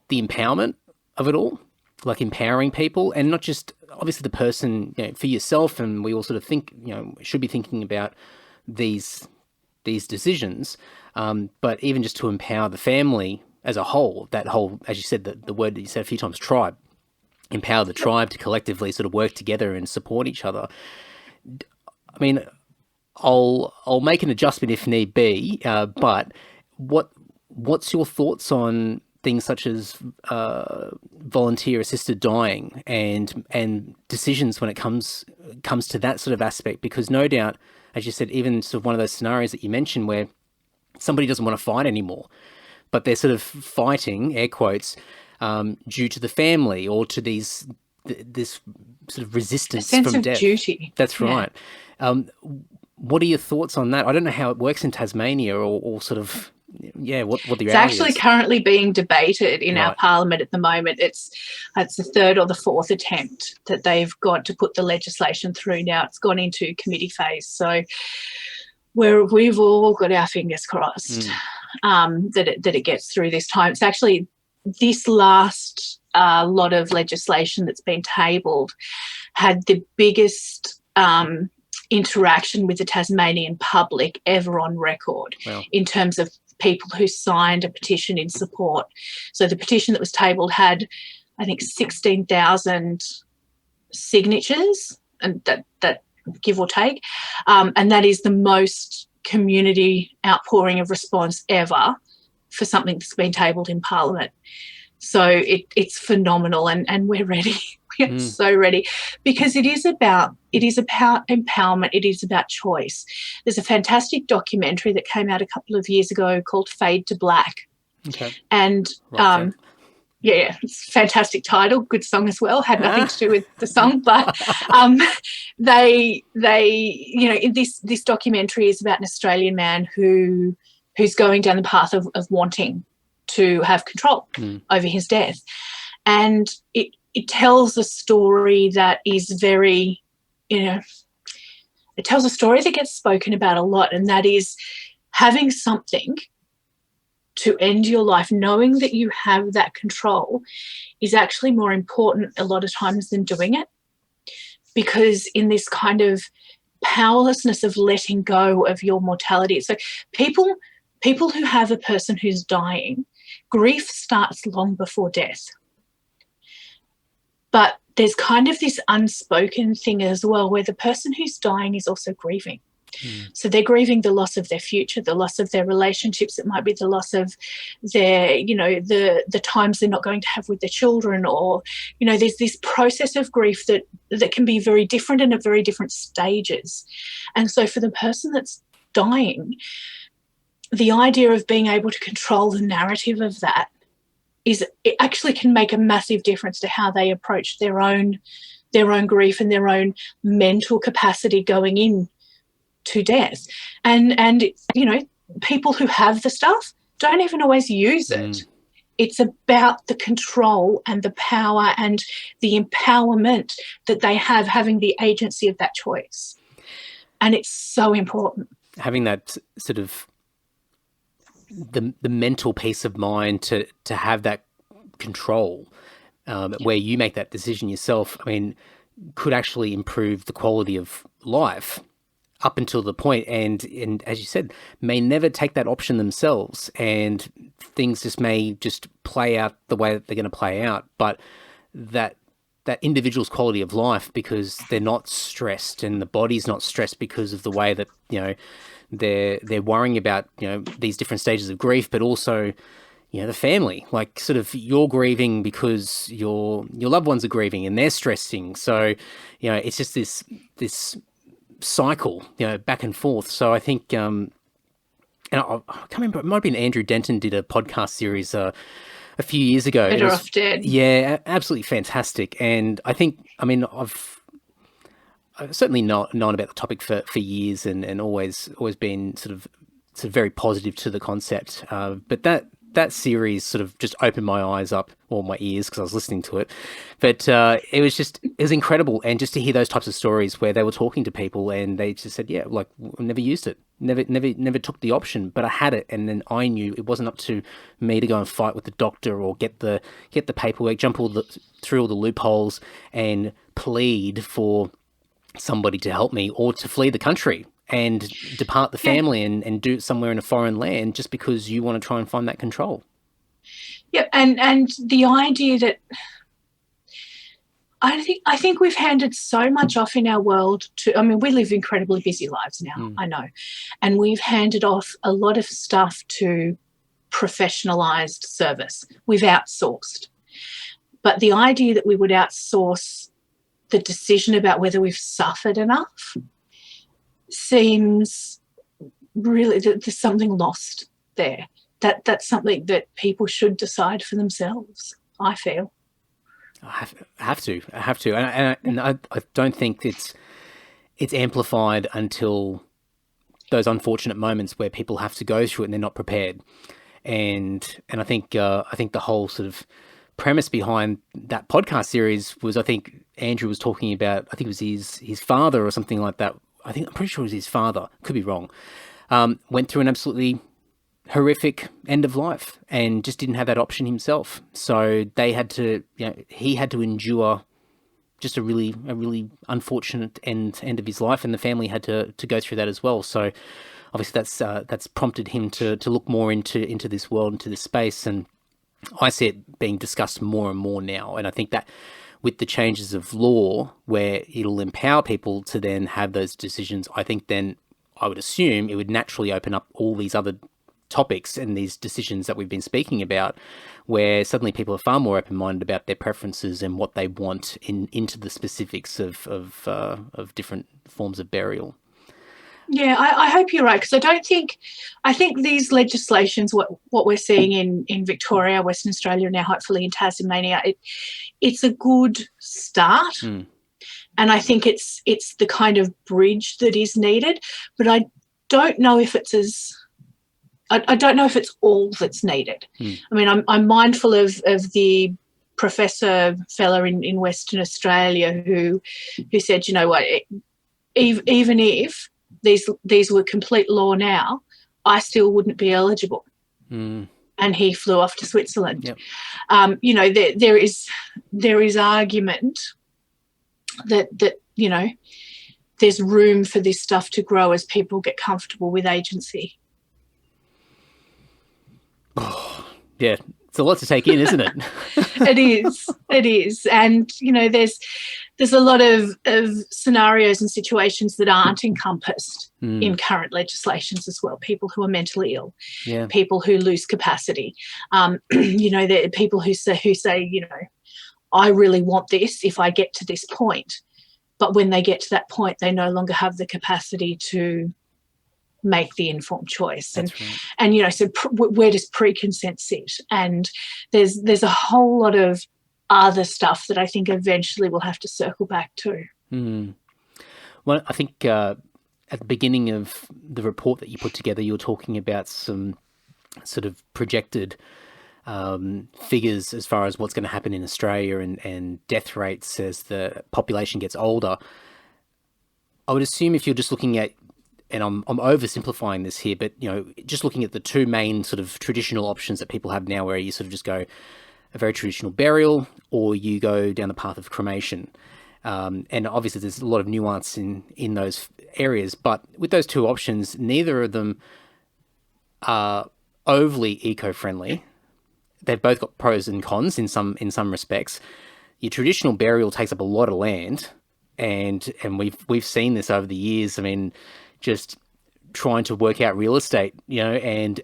the empowerment of it all, like empowering people, and not just obviously the person, you know, for yourself. And we all sort of think, you know, should be thinking about these decisions, but even just to empower the family as a whole, that whole, as you said, the word that you said a few times, tribe, empower the tribe to collectively sort of work together and support each other. I mean, I'll make an adjustment if need be, but what's your thoughts on things such as volunteer-assisted dying and decisions when it comes to that sort of aspect? Because no doubt, as you said, even sort of one of those scenarios that you mentioned where somebody doesn't want to fight anymore, but they're sort of fighting, air quotes, due to the family or to this sort of resistance from death. A sense of duty. That's right. Yeah. What are your thoughts on that? I don't know how it works in Tasmania or sort of, yeah, what the reality is. It's actually currently being debated in our parliament at the moment. It's the third or the fourth attempt that they've got to put the legislation through now. It's gone into committee phase. So we've all got our fingers crossed that it gets through this time. It's actually this last lot of legislation that's been tabled had the biggest interaction with the Tasmanian public ever on record. Wow. In terms of people who signed a petition in support. So the petition that was tabled had, I think, 16,000 signatures, and that give or take, and that is the most community outpouring of response ever for something that's been tabled in Parliament. So it's phenomenal, and we're ready. We are so ready, because it is about empowerment. It is about choice. There's a fantastic documentary that came out a couple of years ago called Fade to Black. Okay. And yeah, it's a fantastic title, good song as well. Had nothing to do with the song, but they you know, in this documentary is about an Australian man who's going down the path of wanting to have control over his death, and it tells a story that is very, you know, it tells a story that gets spoken about a lot, and that is having something to end your life, knowing that you have that control, is actually more important a lot of times than doing it, because in this kind of powerlessness of letting go of your mortality. So people who have a person who's dying, grief starts long before death. But there's kind of this unspoken thing as well, where the person who's dying is also grieving. So they're grieving the loss of their future, the loss of their relationships. It might be the loss of their, the times they're not going to have with their children, or, there's this process of grief that can be very different and at very different stages. And so for the person that's dying, the idea of being able to control the narrative of that it actually can make a massive difference to how they approach their own grief and their own mental capacity going in to death. And people who have the stuff don't even always use it. It's about the control and the power and the empowerment that they have, having the agency of that choice. And it's so important. Having that sort of the mental peace of mind to have that control, where you make that decision yourself, could actually improve the quality of life up until the point, and as you said, may never take that option themselves, and things just may just play out the way that they're going to play out. But that individual's quality of life, because they're not stressed and the body's not stressed because of the way that, they're worrying about, these different stages of grief, but also, the family, like sort of you're grieving because your loved ones are grieving and they're stressing. So, it's just this cycle, back and forth. So I think, and I can't remember, it might have been Andrew Denton did a podcast series a few years ago. Better Off Dead. Yeah, absolutely fantastic. And I think, I've certainly known about the topic for years and always been sort of very positive to the concept. But that series sort of just opened my eyes up, or my ears, because I was listening to it. But it was incredible. And just to hear those types of stories where they were talking to people and they just said, yeah, like, I never used it, never took the option, but I had it. And then I knew it wasn't up to me to go and fight with the doctor or get the paperwork, jump through all the loopholes and plead for somebody to help me, or to flee the country and depart the family and do it somewhere in a foreign land, just because you want to try and find that control. Yeah, and the idea that I think we've handed so much off in our world to, we live incredibly busy lives now, I know, and we've handed off a lot of stuff to professionalised service. We've outsourced. But the idea that we would outsource the decision about whether we've suffered enough seems really that there's something lost there. That's something that people should decide for themselves, I feel. I have to, and I don't think it's amplified until those unfortunate moments where people have to go through it and they're not prepared. And I think the whole sort of premise behind that podcast series was, I think Andrew was talking about, I think it was his father or something like that. I'm pretty sure it was his father, could be wrong, went through an absolutely horrific end of life and just didn't have that option himself. So they had to, he had to endure just a really unfortunate end of his life, and the family had to go through that as well. So obviously that's prompted him to look more into this world, into this space, and I see it being discussed more and more now. And I think that with the changes of law, where it'll empower people to then have those decisions, I think then I would assume it would naturally open up all these other topics and these decisions that we've been speaking about, where suddenly people are far more open-minded about their preferences and what they want into the specifics of different forms of burial. Yeah, I hope you're right, because I think these legislations, what we're seeing in Victoria, Western Australia, now hopefully in Tasmania, it's a good start. And I think it's the kind of bridge that is needed, but I don't know if it's I don't know if it's all that's needed. I'm mindful of the professor fella in Western Australia who said, you know what, even if these were complete law now, I still wouldn't be eligible. And he flew off to Switzerland. Yep. There is argument that there's room for this stuff to grow as people get comfortable with agency. Oh, yeah, it's a lot to take in, isn't it? It is. And, there's a lot of scenarios and situations that aren't encompassed in current legislations as well. People who are mentally ill, people who lose capacity, there are people who say, I really want this if I get to this point. But when they get to that point, they no longer have the capacity to make the informed choice. That's right. So where does pre-consent sit? And there's a whole lot of other stuff that I think eventually we'll have to circle back to. Well, I think at the beginning of the report that you put together, you were talking about some sort of projected figures as far as what's going to happen in Australia and death rates as the population gets older. I would assume if you're just looking at, and I'm oversimplifying this here, but just looking at the two main sort of traditional options that people have now, where you sort of just go a very traditional burial, or you go down the path of cremation. And obviously there's a lot of nuance in those areas, but with those two options, neither of them are overly eco-friendly. They've both got pros and cons in some respects. Your traditional burial takes up a lot of land, and we've seen this over the years. I mean, just trying to work out real estate, and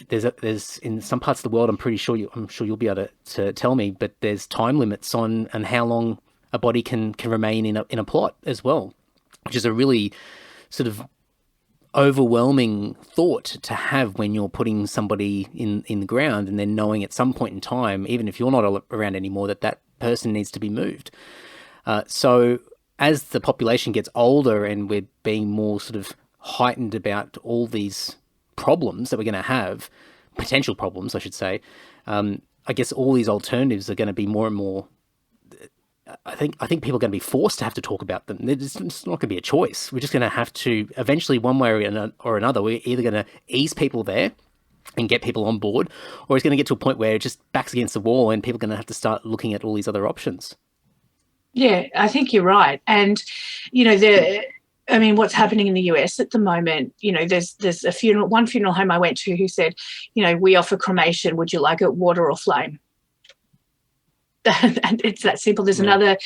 there's in some parts of the world, I'm sure you'll be able to tell me, but there's time limits on how long a body can remain in a plot as well, which is a really sort of overwhelming thought to have when you're putting somebody in the ground, and then knowing at some point in time, even if you're not around anymore, that person needs to be moved. So as the population gets older and we're being more sort of heightened about all these problems that we're going to have, potential problems, I should say, I guess all these alternatives are going to be more and more. I think people are going to be forced to have to talk about them. It's not going to be a choice. We're just going to have to eventually, one way or another, we're either going to ease people there and get people on board, or it's going to get to a point where it just backs against the wall and people are going to have to start looking at all these other options. Yeah, I think you're right. And, what's happening in the US at the moment, there's one funeral home I went to who said, we offer cremation. Would you like it water or flame? And it's that simple. There's another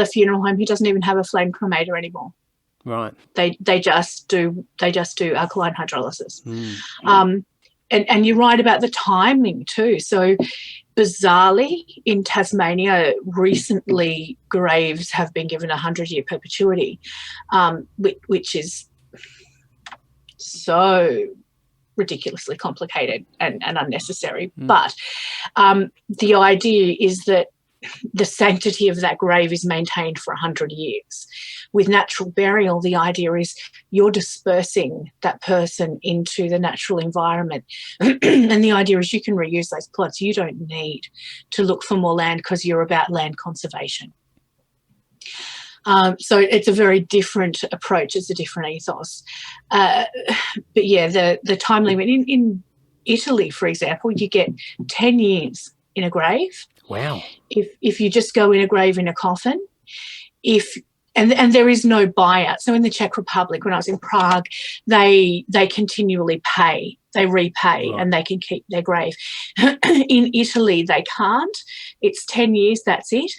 funeral home who doesn't even have a flame cremator anymore. Right. They just do alkaline hydrolysis. And you're right about the timing too. So bizarrely, in Tasmania, recently graves have been given 100-year perpetuity, which is so ridiculously complicated and unnecessary. But the idea is that the sanctity of that grave is maintained for 100 years. With natural burial, the idea is you're dispersing that person into the natural environment. And the idea is you can reuse those plots. You don't need to look for more land because you're about land conservation. So it's a very different approach. It's a different ethos. But yeah, the time limit in Italy, for example, you get 10 years in a grave. Wow. If you just go in a grave in a coffin, and there is no buyout. So in the Czech Republic, when I was in Prague, they continually pay. They repay, right, and they can keep their grave. In Italy, they can't. It's 10 years, that's it.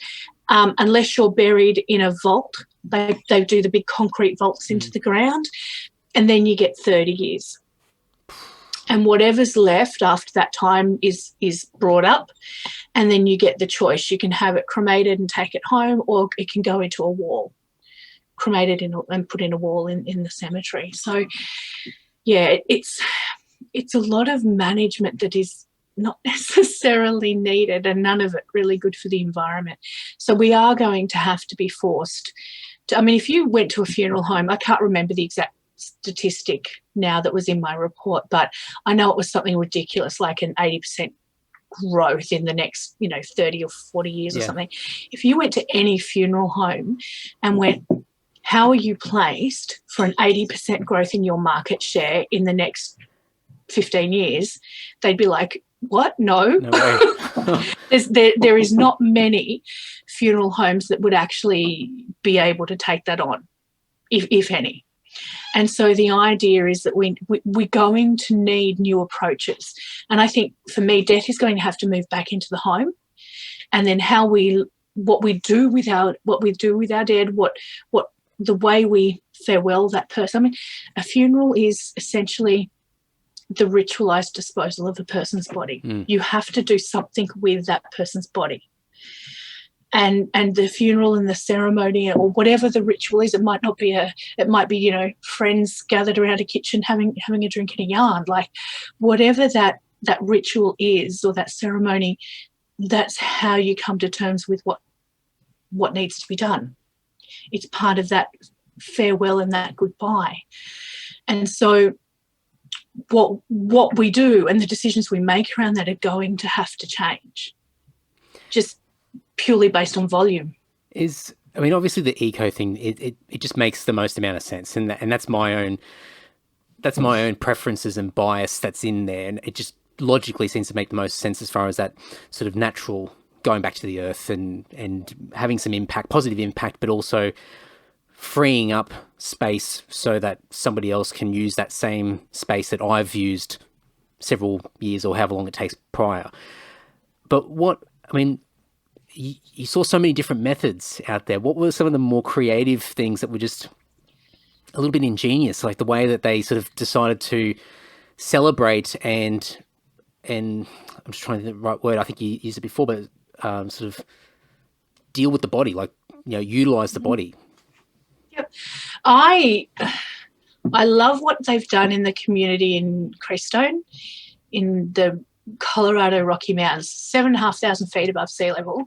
Unless you're buried in a vault. They do the big concrete vaults into the ground, and then you get 30 years. And whatever's left after that time is brought up, and then you get the choice. You can have it cremated and take it home, or it can go into a wall, cremated and put in a wall in the cemetery. So, yeah, it's a lot of management that is not necessarily needed, and none of it really good for the environment. So we are going to have to be forced to, if you went to a funeral home, I can't remember the exact statistic now that was in my report, but I know it was something ridiculous, like an 80% growth in the next 30 or 40 years or something. If you went to any funeral home and went, how are you placed for an 80% growth in your market share in the next 15 years, they'd be like, what? No way. There is not many funeral homes that would actually be able to take that on, if any. And so the idea is that we're going to need new approaches. And I think for me, death is going to have to move back into the home. and then what we do with our dead, what the way we farewell that person. I mean, a funeral is essentially the ritualized disposal of a person's body. You have to do something with that person's body. And the funeral and the ceremony, or whatever the ritual is, it might be, you know, friends gathered around a kitchen having a drink and a yarn, like whatever that ritual is, or that ceremony, that's how you come to terms with what needs to be done. It's part of that farewell and that goodbye. And so what we do and the decisions we make around that are going to have to change, just purely based on volume. I mean, obviously the eco thing, it just makes the most amount of sense, and that's my own preferences and bias that's in there, and it just logically seems to make the most sense as far as that sort of natural going back to the earth and having some impact, positive impact, but also freeing up space so that somebody else can use that same space that I've used several years or however long it takes prior. But you saw so many different methods out there. What were some of the more creative things that were just a little bit ingenious, like the way that they sort of decided to celebrate and I'm just trying to think of the right word, I think you used it before, but sort of deal with the body, like, you know, utilize the body. Yep. I love what they've done in the community in Crestone, in the Colorado Rocky Mountains, 7,500 feet above sea level,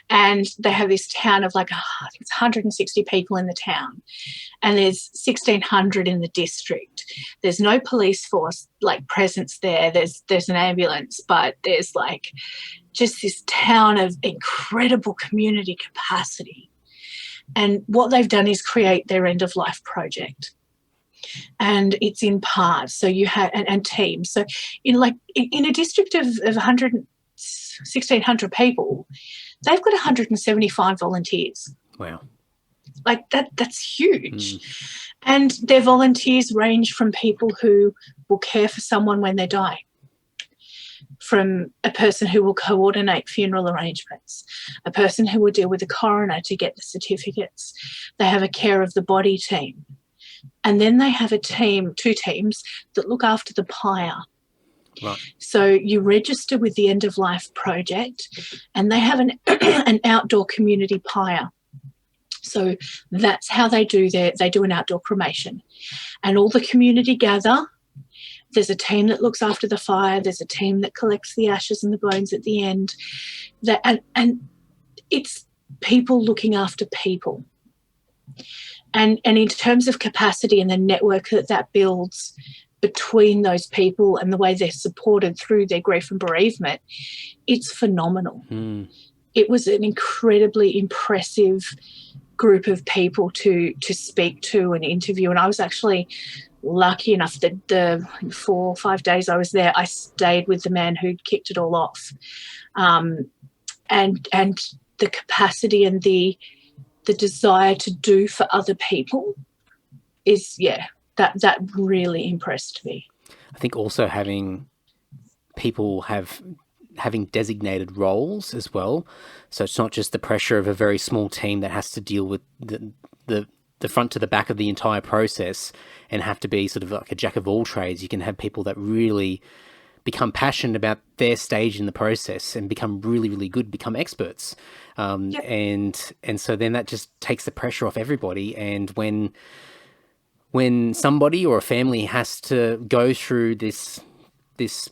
and they have this town of like, I think it's 160 people in the town, and there's 1,600 in the district. There's no police force like presence there. There's an ambulance, but there's like just this town of incredible community capacity. And what they've done is create their end of life project. And it's in parts, so you have and teams. So in a district of 1,600 people, they've got 175 volunteers. Wow. Like that's huge. And their volunteers range from people who will care for someone when they die, from a person who will coordinate funeral arrangements, a person who will deal with the coroner to get the certificates. They have a care of the body team. And then they have two teams that look after the pyre. Right. So you register with the End of Life Project, and they have an outdoor community pyre. So that's how they do an outdoor cremation. And all the community gather. There's a team that looks after the fire. There's a team that collects the ashes and the bones at the end. And it's people looking after people. And in terms of capacity and the network that builds between those people and the way they're supported through their grief and bereavement, it's phenomenal. It was an incredibly impressive group of people to speak to and interview. And I was actually lucky enough that the 4 or 5 days I was there, I stayed with the man who'd kicked it all off. And the capacity and the desire to do for other people is, that really impressed me. I think also having people having designated roles as well. So it's not just the pressure of a very small team that has to deal with the front to the back of the entire process and have to be sort of like a jack of all trades. You can have people that really become passionate about their stage in the process and become really, really good, become experts. Yep. And so then that just takes the pressure off everybody. And when somebody or a family has to go through this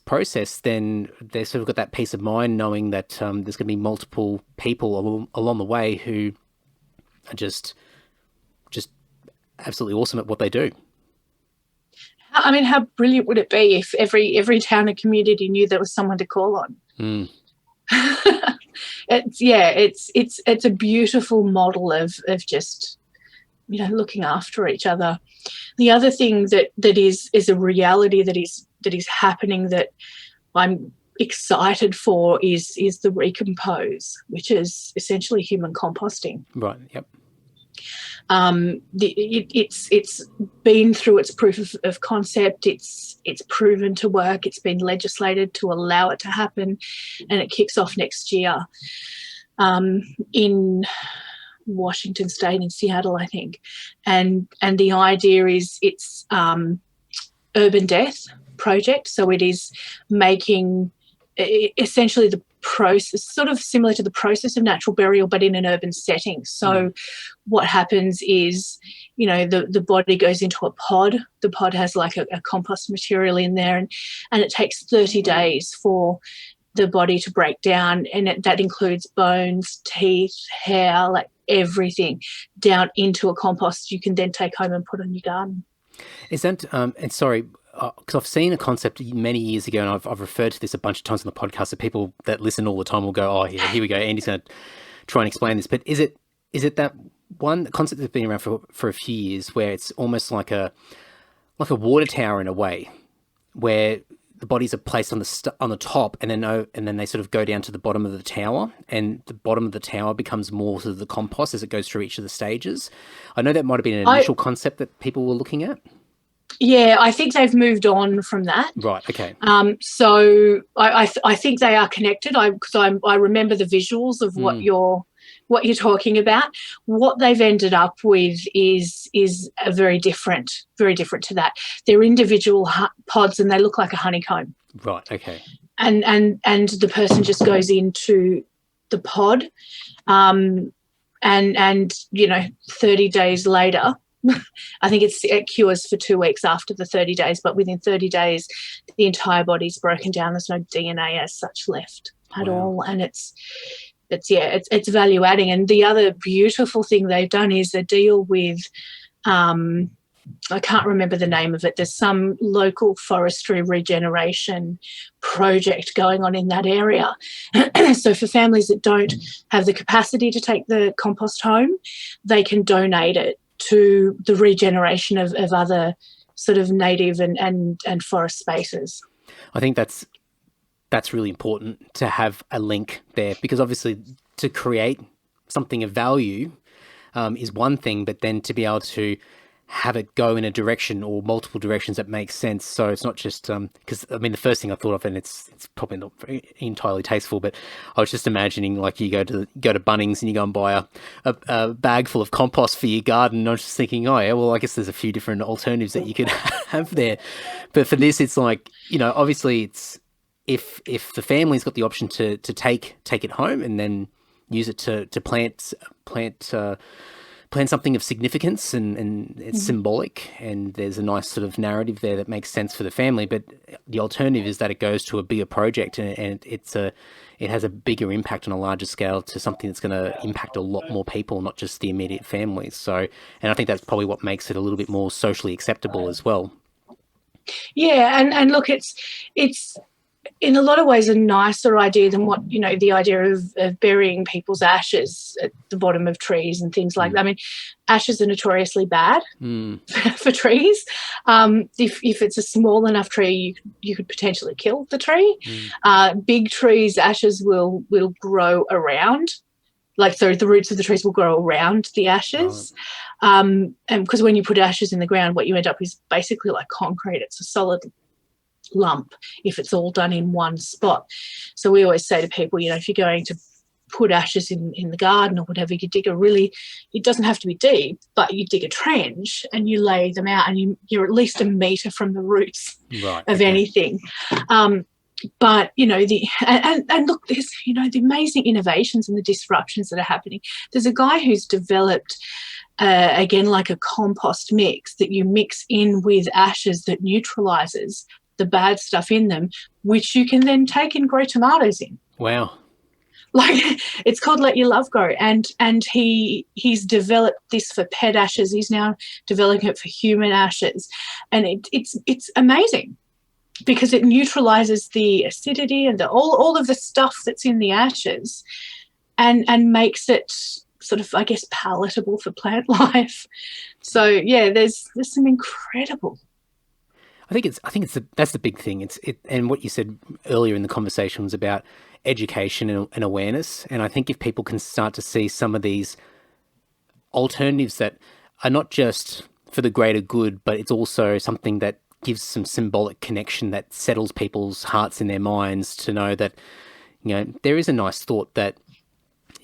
process, then they've sort of got that peace of mind knowing that there's going to be multiple people along the way who are just absolutely awesome at what they do. I mean, how brilliant would it be if every town and community knew there was someone to call on? It's a beautiful model of just, you know, looking after each other. The other thing that is a reality that is happening that I'm excited for is the recompose, which is essentially human composting. Right. Yep. It's been through its proof of concept. It's proven to work. It's been legislated to allow it to happen, and it kicks off next year. in Washington State, in Seattle, I think. And the idea is it's urban death project. So it is making essentially the process sort of similar to the process of natural burial, but in an urban setting. So what happens is, the body goes into a pod. The pod has like a compost material in there, and it takes 30 days for the body to break down, and that includes bones, teeth, hair, like everything down into a compost you can then take home and put on your garden. Is that, and sorry, because I've seen a concept many years ago, and I've referred to this a bunch of times on the podcast, that people that listen all the time will go, oh, yeah, here we go, Andy's going to try and explain this. But is it that one concept that's been around for a few years, where it's almost like a water tower in a way, where the bodies are placed on the top, and then they sort of go down to the bottom of the tower, and the bottom of the tower becomes more sort of the compost as it goes through each of the stages? I know that might have been an initial concept that people were looking at. Yeah, I think they've moved on from that. Right. Okay. So I think they are connected. I remember the visuals of what you're talking about. What they've ended up with is a very different to that. They're individual pods, and they look like a honeycomb. Right. Okay. And the person just goes into the pod, and 30 days later. I think it cures for 2 weeks after the 30 days, but within 30 days, the entire body's broken down. There's no DNA as such left at all, and it's value adding. And the other beautiful thing they've done is a deal with, I can't remember the name of it. There's some local forestry regeneration project going on in that area. So for families that don't have the capacity to take the compost home, they can donate it to the regeneration of other sort of native and forest spaces. I think that's really important to have a link there, because obviously to create something of value is one thing, but then to be able to have it go in a direction or multiple directions that makes sense. So it's not just because the first thing I thought of, and it's probably not very entirely tasteful, but I was just imagining like you go to Bunnings and you go and buy a bag full of compost for your garden. And I was just thinking, oh yeah, well I guess there's a few different alternatives that you could have there. But for this, it's like, obviously it's if the family's got the option to take it home and then use it to plant something of significance and it's symbolic, and there's a nice sort of narrative there that makes sense for the family. But the alternative is that it goes to a bigger project and it has a bigger impact on a larger scale to something that's going to impact a lot more people, not just the immediate families. So, and I think that's probably what makes it a little bit more socially acceptable as well. Yeah, and look, it's in a lot of ways a nicer idea than what, the idea of burying people's ashes at the bottom of trees and things like that. I mean, ashes are notoriously bad for trees. If it's a small enough tree, you could potentially kill the tree. Big trees, ashes will grow around. So the roots of the trees will grow around the ashes. And because when you put ashes in the ground, what you end up is basically like concrete. It's a solid lump if it's all done in one spot. So we always say to people, if you're going to put ashes in the garden or whatever, you dig it doesn't have to be deep, but you dig a trench and you lay them out, and you're at least a metre from the roots of anything. But and look, there's the amazing innovations and the disruptions that are happening. There's a guy who's developed again like a compost mix that you mix in with ashes that neutralizes the bad stuff in them, which you can then take and grow tomatoes in. Wow. It's called Let Your Love Grow, and he's developed this for pet ashes. He's now developing it for human ashes, and it's amazing because it neutralizes the acidity and all of the stuff that's in the ashes, and makes it sort of, I guess, palatable for plant life. So yeah, there's some incredible. I think that's the big thing. And what you said earlier in the conversation was about education and awareness. And I think if people can start to see some of these alternatives that are not just for the greater good, but it's also something that gives some symbolic connection that settles people's hearts in their minds to know that, there is a nice thought that,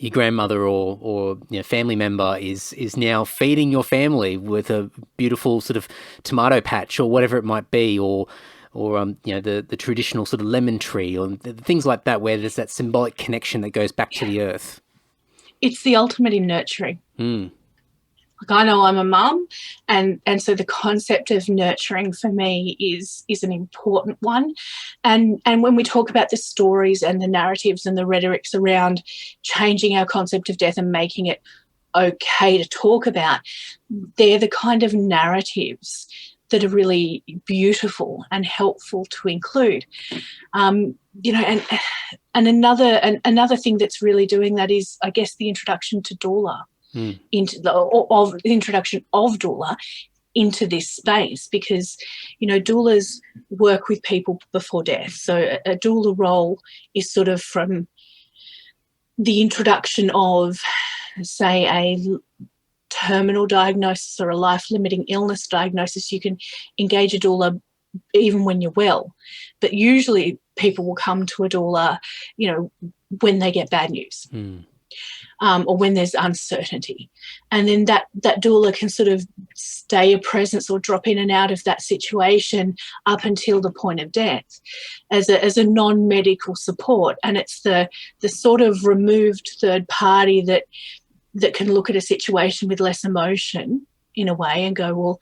your grandmother or family member is now feeding your family with a beautiful sort of tomato patch or whatever it might be, or the traditional sort of lemon tree, or things like that, where there's that symbolic connection that goes back to the earth. It's the ultimate in nurturing. Like, I know I'm a mum, and so the concept of nurturing for me is an important one. And when we talk about the stories and the narratives and the rhetorics around changing our concept of death and making it okay to talk about, they're the kind of narratives that are really beautiful and helpful to include. And another thing that's really doing that is, I guess, the introduction to doula. Into the introduction of doula into this space, because doulas work with people before death. So a doula role is sort of from the introduction of, say, a terminal diagnosis or a life-limiting illness diagnosis. You can engage a doula even when you're well, but usually people will come to a doula when they get bad news. Or when there's uncertainty. And then that doula can sort of stay a presence or drop in and out of that situation up until the point of death as a non-medical support. And it's the sort of removed third party that can look at a situation with less emotion in a way and go, well,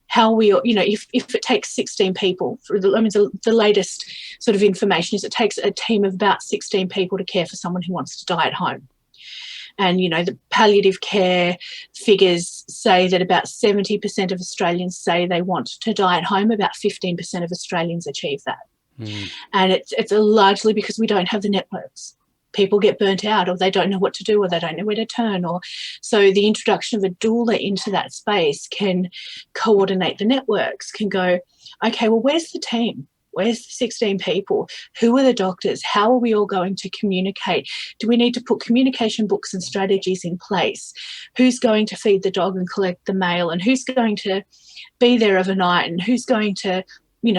how we, if it takes 16 people, the latest sort of information is it takes a team of about 16 people to care for someone who wants to die at home. And, the palliative care figures say that about 70% of Australians say they want to die at home. About 15% of Australians achieve that. And it's largely because we don't have the networks. People get burnt out, or they don't know what to do, or they don't know where to turn. So the introduction of a doula into that space can coordinate the networks, can go, okay, well, where's the team? Where's the 16 people? Who are the doctors? How are we all going to communicate? Do we need to put communication books and strategies in place? Who's going to feed the dog and collect the mail? And who's going to be there overnight? And who's going to,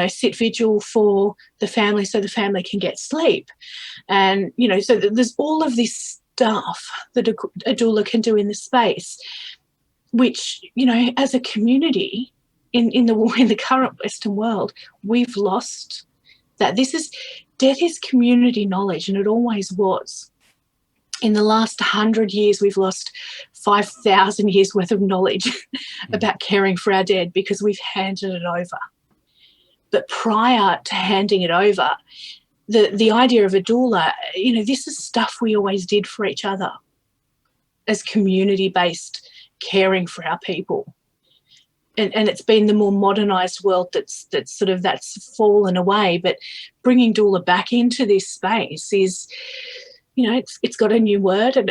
sit vigil for the family so the family can get sleep? And, so there's all of this stuff that a doula can do in the space, which, as a community, in the current Western world, we've lost that. Death is community knowledge, and it always was. In the last 100 years, we've lost 5,000 years worth of knowledge about caring for our dead because we've handed it over. But prior to handing it over, the idea of a doula, this is stuff we always did for each other as community-based caring for our people. And it's been the more modernised world that's fallen away. But bringing doula back into this space is, it's got a new word, and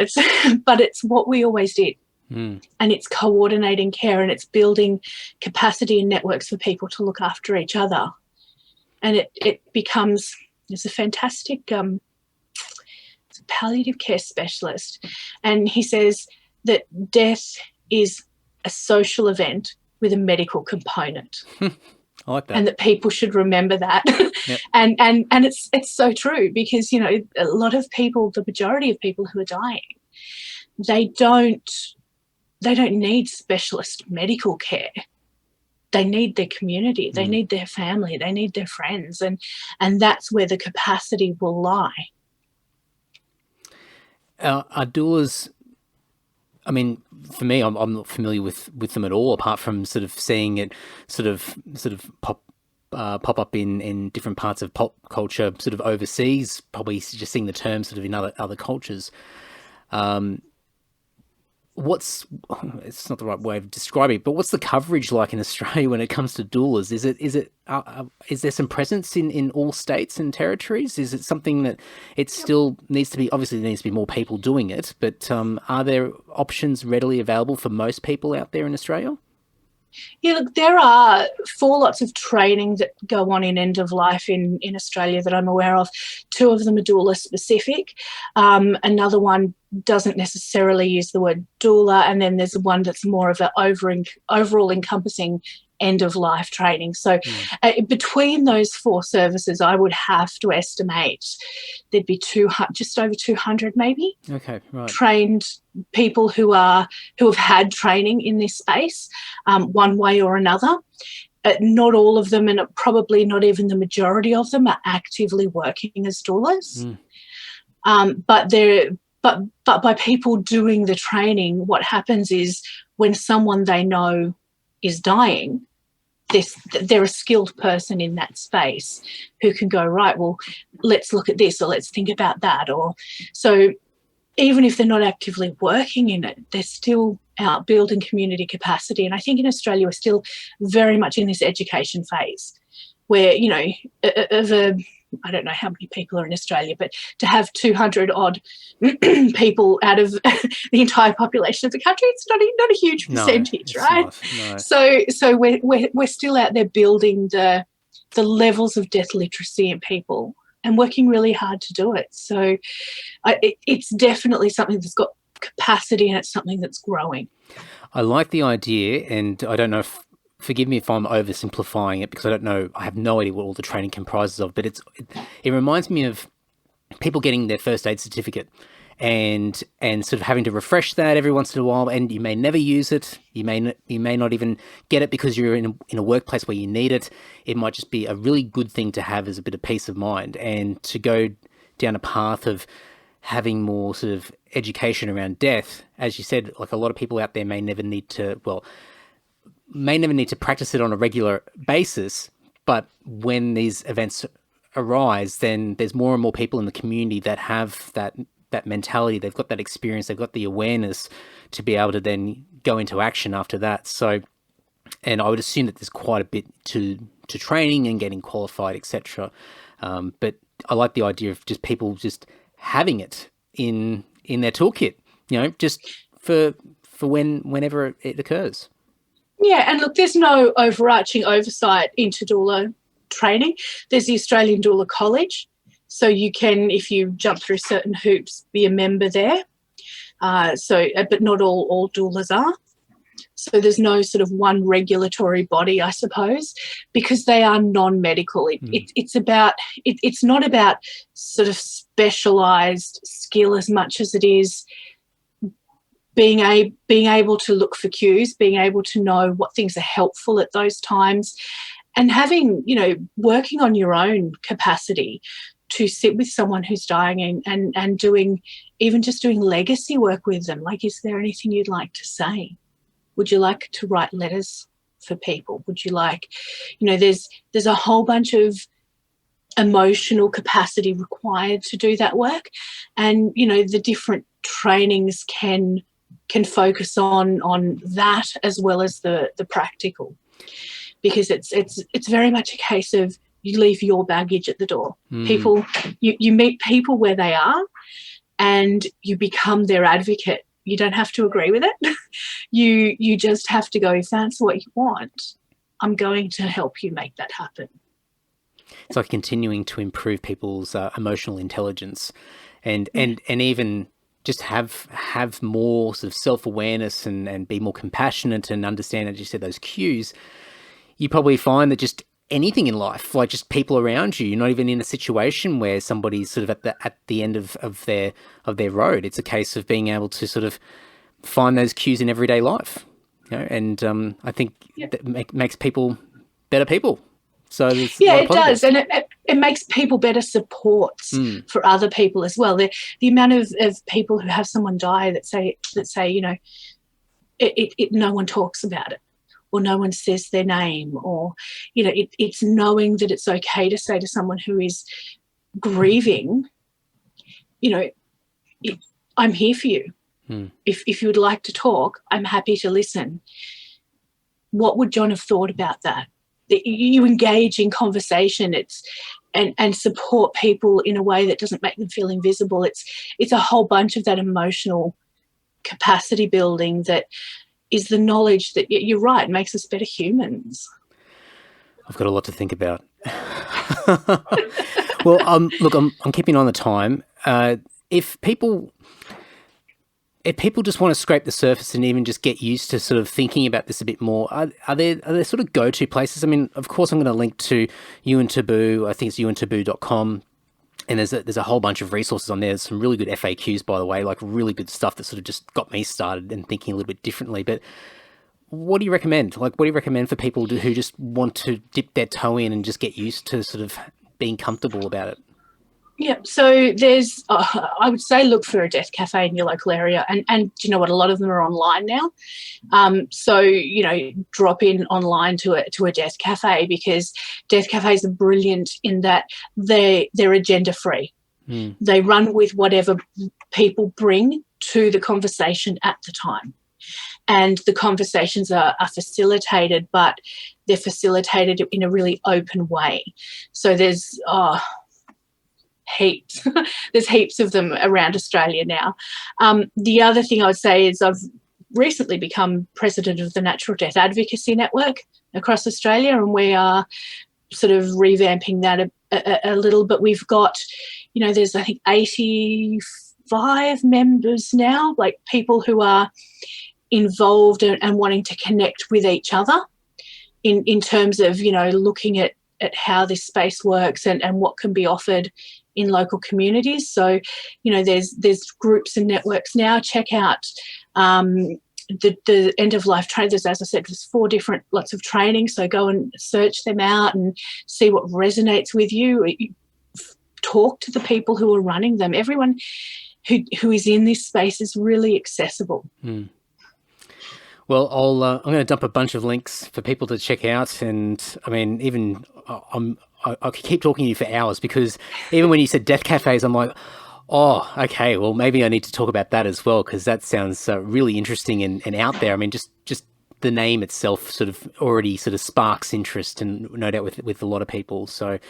but it's what we always did. And it's coordinating care, and it's building capacity and networks for people to look after each other. And it's a fantastic it's a palliative care specialist, and he says that death is a social event with a medical component. I like that. And that people should remember that. Yep. and it's so true, because, a lot of people, the majority of people who are dying, they don't need specialist medical care. They need their community, they need their family, they need their friends, and that's where the capacity will lie. Are doulas, I mean, for me, I'm not familiar with them at all, apart from sort of seeing it sort of pop up in different parts of pop culture, sort of overseas, probably just seeing the term sort of in other cultures. It's not the right way of describing it, but what's the coverage like in Australia when it comes to doulas? Is there some presence in all states and territories? Is it something that it still needs to be? Obviously, there needs to be more people doing it, but are there options readily available for most people out there in Australia? Yeah, look, there are 4 lots of training that go on in end of life in Australia that I'm aware of. 2 of them are doula specific. Another one doesn't necessarily use the word doula, and then there's one that's more of an overall encompassing end of life training. So between those 4 services, I would have to estimate there'd be just over 200 maybe. Okay, right. Trained people who have had training in this space, one way or another. Not all of them, and probably not even the majority of them, are actively working as doulas. But by people doing the training, what happens is when someone they know is dying, they're a skilled person in that space who can go, right, well, let's look at this, or let's think about that. Or so even if they're not actively working in it, they're still out building community capacity. And I think in Australia we're still very much in this education phase where, you know, I don't know how many people are in Australia, but to have 200 odd people out of the entire population of the country, it's not a huge percentage, right? No. So we're still out there building the levels of death literacy in people and working really hard to do it. So it's definitely something that's got capacity, and it's something that's growing. I like the idea, and I don't know if, forgive me if I'm oversimplifying it, because I have no idea what all the training comprises of, but it reminds me of people getting their first aid certificate and sort of having to refresh that every once in a while, and you may never use it. You may not even get it because you're in a workplace where you need it. It might just be a really good thing to have as a bit of peace of mind, and to go down a path of having more sort of education around death. As you said, like, a lot of people out there may never need to practice it on a regular basis, but when these events arise, then there's more and more people in the community that have that mentality. They've got that experience, they've got the awareness to be able to then go into action after that. So, and I would assume that there's quite a bit to training and getting qualified, etc. But I like the idea of just people just having it in their toolkit, you know, just for whenever it occurs. Yeah, and look, there's no overarching oversight into doula training. There's the Australian Doula College, so you can, if you jump through certain hoops, be a member there. But not all doulas are. So there's no sort of one regulatory body, I suppose, because they are non-medical. It's not about sort of specialised skill as much as it is being able to look for cues, being able to know what things are helpful at those times, and having, you know, working on your own capacity to sit with someone who's dying and doing legacy work with them. Like, is there anything you'd like to say? Would you like to write letters for people? Would you like, you know, there's a whole bunch of emotional capacity required to do that work. And, you know, the different trainings can focus on that as well as the practical, because it's very much a case of you leave your baggage at the door. People, you meet people where they are and you become their advocate. You don't have to agree with it. You just have to go, if that's what you want, I'm going to help you make that happen. It's like continuing to improve people's emotional intelligence and even just have more sort of self-awareness and be more compassionate and understand, as you said, those cues. You probably find that just anything in life, like just people around you, you're not even in a situation where somebody's sort of at the end of their road. It's a case of being able to sort of find those cues in everyday life, you know. And I think that makes people better people. So it does, and it makes people better supports for other people as well. The amount of people who have someone die that say you know, no one talks about it, or no one says their name, or, you know, it's knowing that it's okay to say to someone who is grieving, you know, I'm here for you. If you would like to talk, I'm happy to listen. What would John have thought about that? You engage in conversation, and support people in a way that doesn't make them feel invisible. It's a whole bunch of that emotional capacity building that is the knowledge that, you're right, makes us better humans. I've got a lot to think about. Well, look, I'm keeping on the time. If people If people just want to scrape the surface and even just get used to sort of thinking about this a bit more, are there sort of go-to places? I mean, of course, I'm going to link to You and Taboo. I think it's youandtaboo.com. And there's a whole bunch of resources on there. There's some really good FAQs, by the way, like really good stuff that sort of just got me started and thinking a little bit differently. But what do you recommend? Like, what do you recommend for people who just want to dip their toe in and just get used to sort of being comfortable about it? Yeah, so there's, I would say, look for a death cafe in your local area, and you know what, a lot of them are online now. So you know, drop in online to a death cafe, because death cafes are brilliant in that they're agenda free. They run with whatever people bring to the conversation at the time, and the conversations are facilitated, but they're facilitated in a really open way. So there's heaps. There's heaps of them around Australia now. The other thing I would say is I've recently become president of the Natural Death Advocacy Network across Australia, and we are sort of revamping that a little. But we've got, you know, there's I think 85 members now, like people who are involved and wanting to connect with each other in terms of, you know, looking at how this space works and what can be offered in local communities. So, you know, there's groups and networks now. Check out the end of life training. As I said, there's 4 different lots of training. So go and search them out and see what resonates with you. Talk to the people who are running them. Everyone who is in this space is really accessible. Well, I'm going to dump a bunch of links for people to check out, and I mean, even I could keep talking to you for hours, because even when you said death cafes, I'm like, oh, okay, well, maybe I need to talk about that as well, because that sounds really interesting and out there. I mean, just the name itself sort of already sort of sparks interest, and no doubt with a lot of people. So,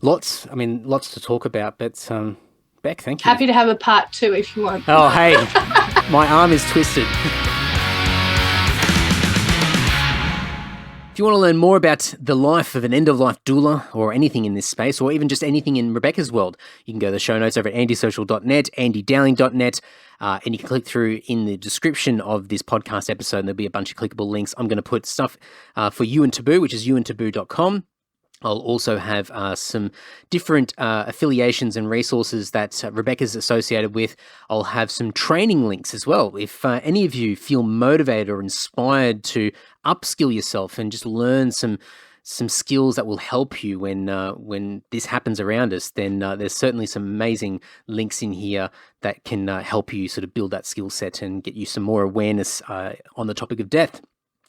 lots to talk about. But Beck, thank you. Happy to have a part 2 if you want. Oh, hey, my arm is twisted. If you want to learn more about the life of an end-of-life doula, or anything in this space, or even just anything in Rebecca's world, you can go to the show notes over at andysocial.net, andydowling.net, and you can click through in the description of this podcast episode, and there'll be a bunch of clickable links. I'm going to put stuff for You and Taboo, which is youandtaboo.com. I'll also have some different affiliations and resources that Rebecca's associated with. I'll have some training links as well. If any of you feel motivated or inspired to upskill yourself and just learn some skills that will help you when this happens around us, then there's certainly some amazing links in here that can help you sort of build that skill set and get you some more awareness on the topic of death,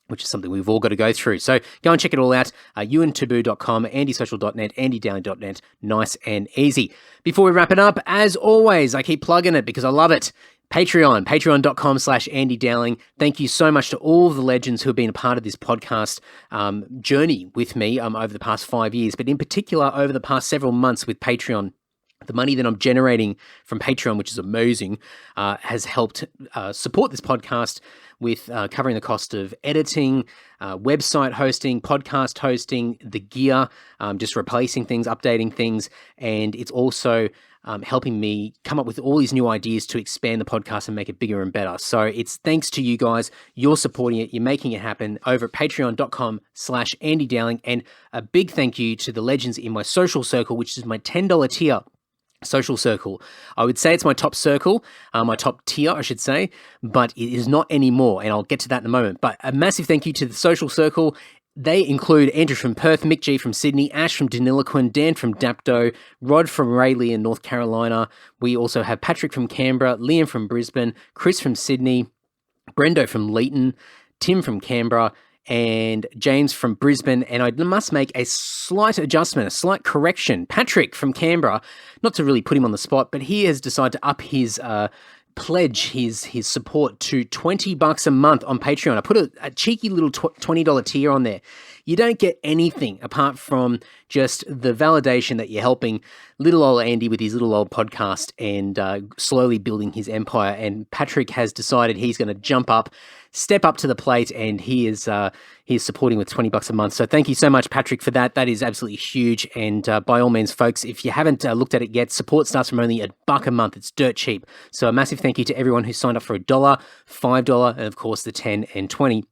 which is something we've all got to go through. So go and check it all out. youandtaboo.com, andysocial.net, andydowling.net. Nice and easy. Before we wrap it up, as always, I keep plugging it because I love it. patreon.com/andydowling. Thank you so much to all of the legends who have been a part of this podcast journey with me over the past 5 years, but in particular over the past several months with Patreon. The money that I'm generating from Patreon, which is amazing, has helped support this podcast with covering the cost of editing, website hosting, podcast hosting, the gear, just replacing things, updating things. And it's also helping me come up with all these new ideas to expand the podcast and make it bigger and better. So it's thanks to you guys. You're supporting it. You're making it happen over at patreon.com/andydowling. And a big thank you to the legends in my social circle, which is my $10 tier. Social circle. I would say it's my top circle, my top tier, I should say, but it is not anymore, and I'll get to that in a moment. But a massive thank you to the social circle. They include Andrew from Perth, Mick G from Sydney, Ash from Deniliquin, Dan from Dapto, Rod from Rayleigh in North Carolina. We also have Patrick from Canberra, Liam from Brisbane, Chris from Sydney, Brendo from Leeton, Tim from Canberra, and James from Brisbane. And I must make a slight adjustment, a slight correction. Patrick from Canberra, not to really put him on the spot, but he has decided to up his pledge, his support to $20 a month on Patreon. I put a cheeky little $20 tier on there. you don't get anything apart from just the validation that you're helping little old Andy with his little old podcast and slowly building his empire. And Patrick has decided he's going to step up to the plate, and he is supporting with $20 a month. So thank you so much, Patrick, for that. That is absolutely huge. And by all means, folks, if you haven't looked at it yet, support starts from only $1 a month. It's dirt cheap. So a massive thank you to everyone who signed up for $1, $5, and of course the 10 and 20.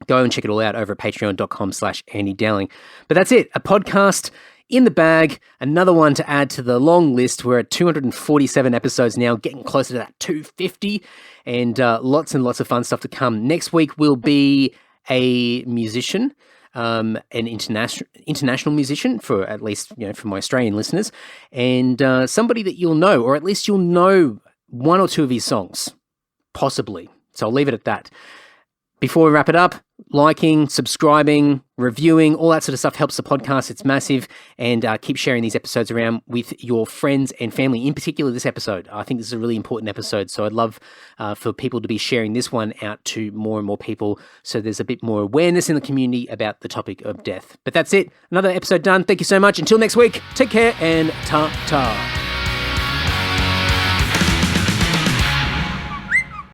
Go and check it all out over at patreon.com/Andy Dowling. But that's it. A podcast in the bag. Another one to add to the long list. We're at 247 episodes now, getting closer to that 250, and lots and lots of fun stuff to come. Next week will be a musician, an international musician, for at least, for my Australian listeners, and somebody that you'll know, or at least you'll know one or two of his songs, possibly. So I'll leave it at that. Before we wrap it up, liking, subscribing, reviewing, all that sort of stuff helps the podcast. It's massive. And keep sharing these episodes around with your friends and family, in particular this episode. I think this is a really important episode. So I'd love for people to be sharing this one out to more and more people so there's a bit more awareness in the community about the topic of death. But that's it. Another episode done. Thank you so much. Until next week, take care and ta-ta.